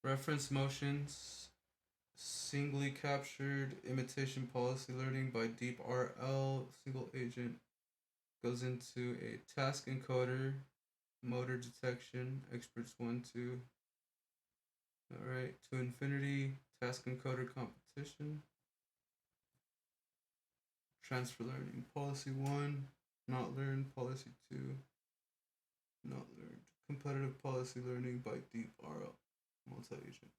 Reference motions, singly captured imitation policy learning by Deep RL, single agent, goes into a task encoder, motor detection, experts 1, 2. Alright, to infinity, task encoder competition, transfer learning, policy 1, not learned, policy 2, not learned, competitive policy learning by Deep RL. Multi-agent.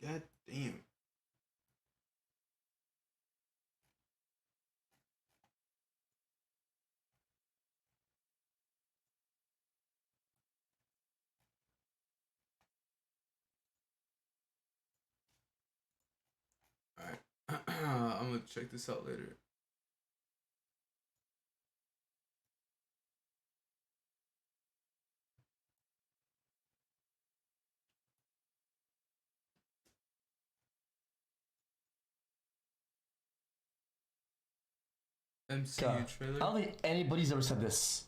God damn. Alright. I'm gonna check this out later. MCU trailer. I don't think anybody's ever said this.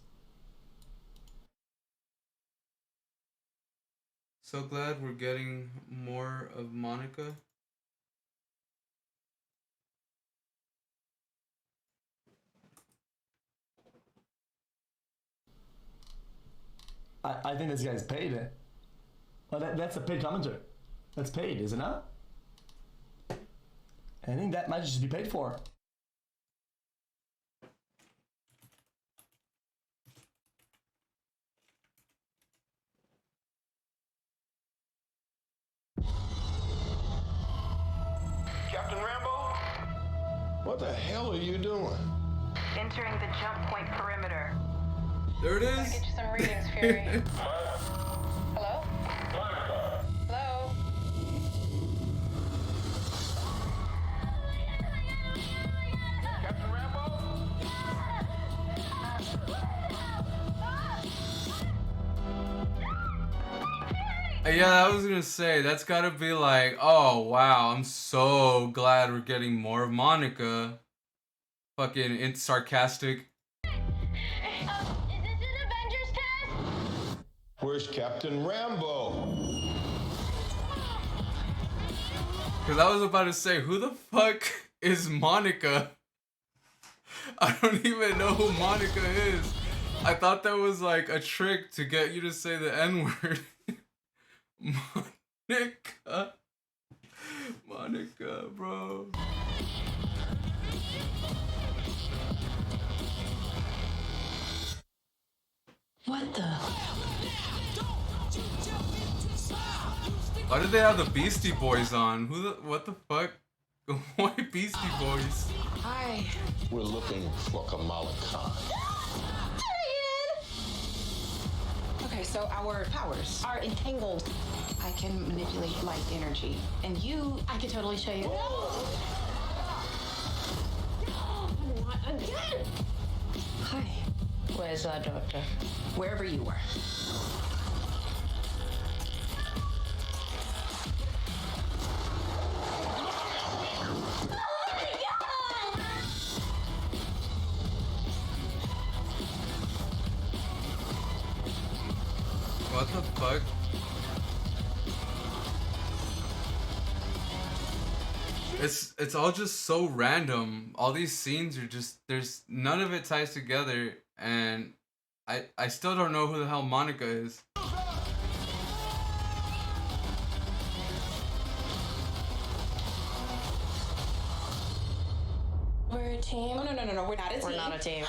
So glad we're getting more of Monica. I think this guy's paid. Well, that's a paid commenter. That's paid, is it not? I think that might just be paid for. Captain Rambo? What the hell are you doing? Entering the jump point perimeter. There it is. Get you some readings, Fury. Hello? Hello? Captain Rambo? Yeah, I was gonna say, that's gotta be like, oh wow, I'm so glad we're getting more of Monica. Fucking sarcastic. Where's Captain Rambo? Because I was about to say, who the fuck is Monica? I don't even know who Monica is. I thought that was like a trick to get you to say the N-word. Monica. Monica, bro. What the? Why did they have the Beastie Boys on? What the fuck? White Beastie Boys. Hi. We're looking for Kamala Khan. Okay, so our powers are entangled. I can manipulate light energy. And you, I could totally show you. Not again! Hi. Where's our doctor? Wherever you were. What the fuck? It's all just so random. All these scenes are just there's none of it ties together, and I still don't know who the hell Monica is. We're a team. Oh, no, we're not a team. We're not a team.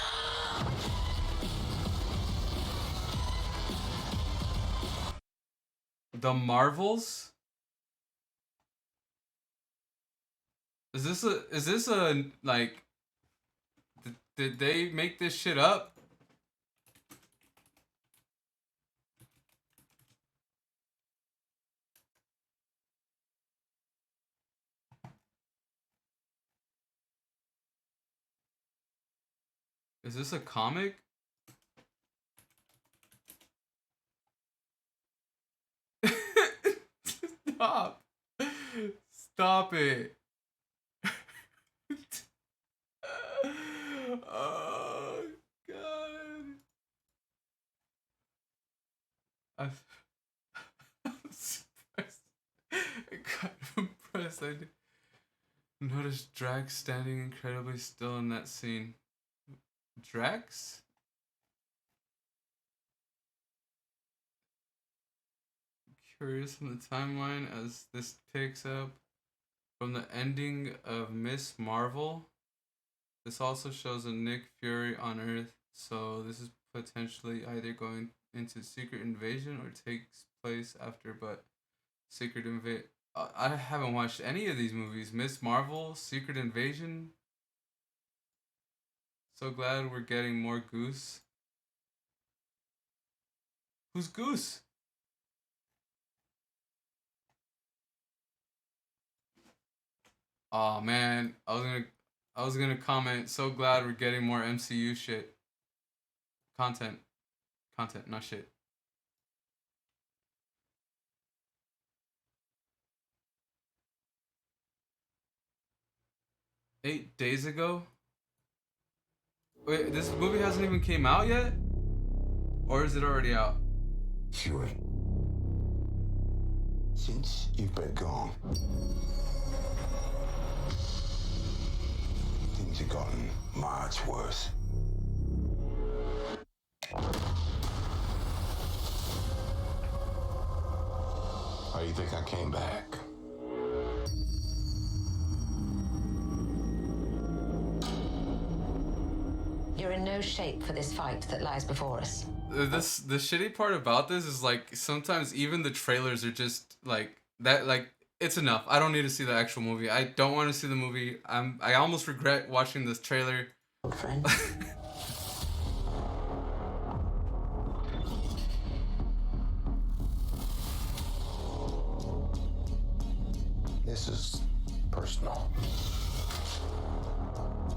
The Marvels? Is this a like did they make this shit up? Is this a comic? Stop. Stop it. Oh god. I'm surprised. I got impressed. I noticed Drax standing incredibly still in that scene. Drax? Curious from the timeline as this picks up from the ending of Miss Marvel. This also shows a Nick Fury on Earth, so this is potentially either going into Secret Invasion or takes place after, but Secret Invasion. I haven't watched any of these movies. Miss Marvel, Secret Invasion. So glad we're getting more Goose. Who's Goose? Oh man, I was gonna comment. So glad we're getting more MCU shit. Content, not shit. Eight days ago? Wait, this movie hasn't even came out yet? Or is it already out? Fury. Since you've been gone, things have gotten much worse. How do you think I came back? You're in no shape for this fight that lies before us. The shitty part about this is like sometimes even the trailers are just like that. Like it's enough. I don't need to see the actual movie. I don't want to see the movie. I almost regret watching this trailer. Friend. This is personal.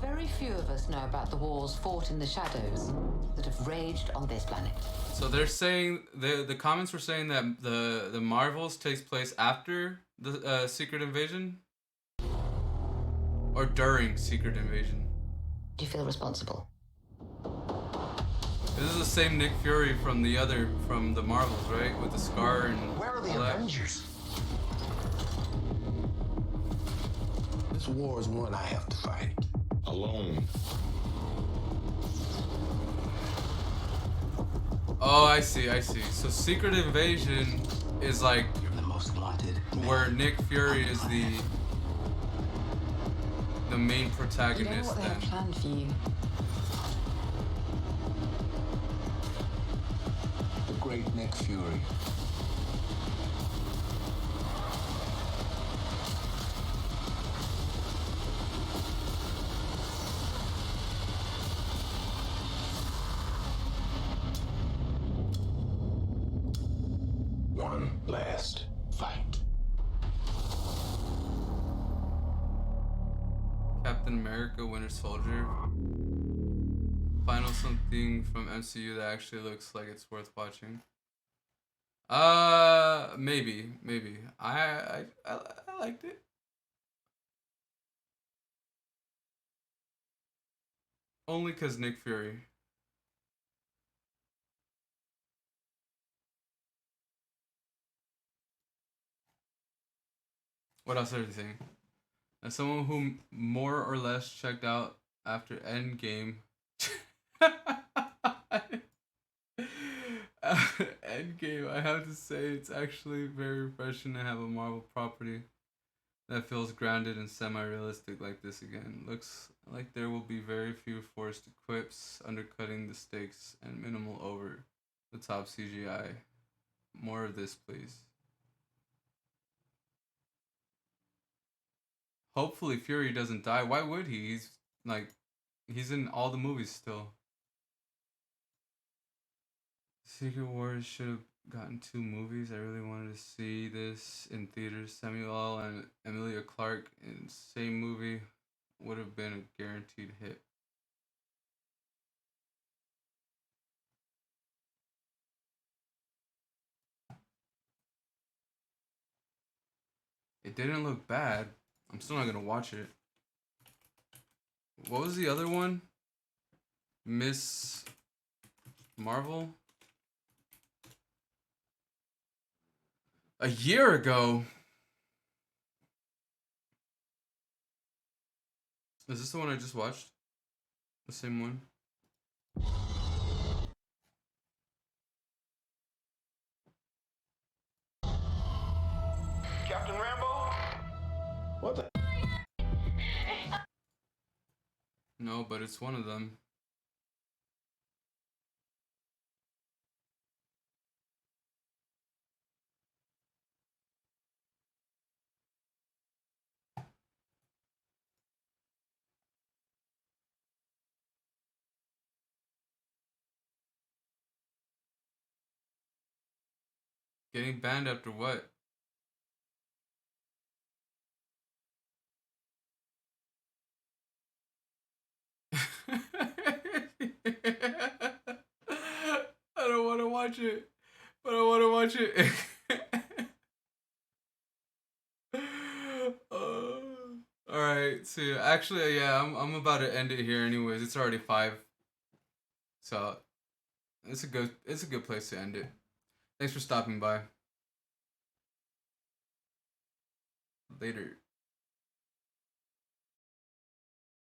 Very few of us know about the wars fought in the shadows that have raged on this planet. So they're saying the comments were saying that the Marvels takes place after the Secret Invasion or during Secret Invasion. Do you feel responsible? This is the same Nick Fury from the Marvels, right? With the scar and where are the all that? Avengers? This war is one I have to fight alone. Oh, I see. So Secret Invasion is like the most wanted where Nick Fury is the main protagonist. You know what they have planned for you. The great Nick Fury. one last fight. Captain America Winter Soldier. Final something from MCU that actually looks like it's worth watching. Maybe. I liked it. Only cause Nick Fury. What else are you saying? As someone who more or less checked out after Endgame. Endgame, I have to say it's actually very refreshing to have a Marvel property that feels grounded and semi-realistic like this again. Looks like there will be very few forced quips, undercutting the stakes, and minimal over the top CGI. More of this, please. Hopefully Fury doesn't die. Why would he? He's in all the movies still. Secret Wars should have gotten 2 movies. I really wanted to see this in theaters. Samuel L. and Emilia Clarke in same movie would have been a guaranteed hit. It didn't look bad. I'm still not gonna watch it. What was the other one? Miss Marvel? A year ago? Is this the one I just watched? The same one? Captain Rambo? What the? No, but it's one of them. Getting banned after what? I don't want to watch it, but I want to watch it. All right, so actually, yeah, I'm about to end it here. Anyways, it's already 5, so it's a good place to end it. Thanks for stopping by. Later.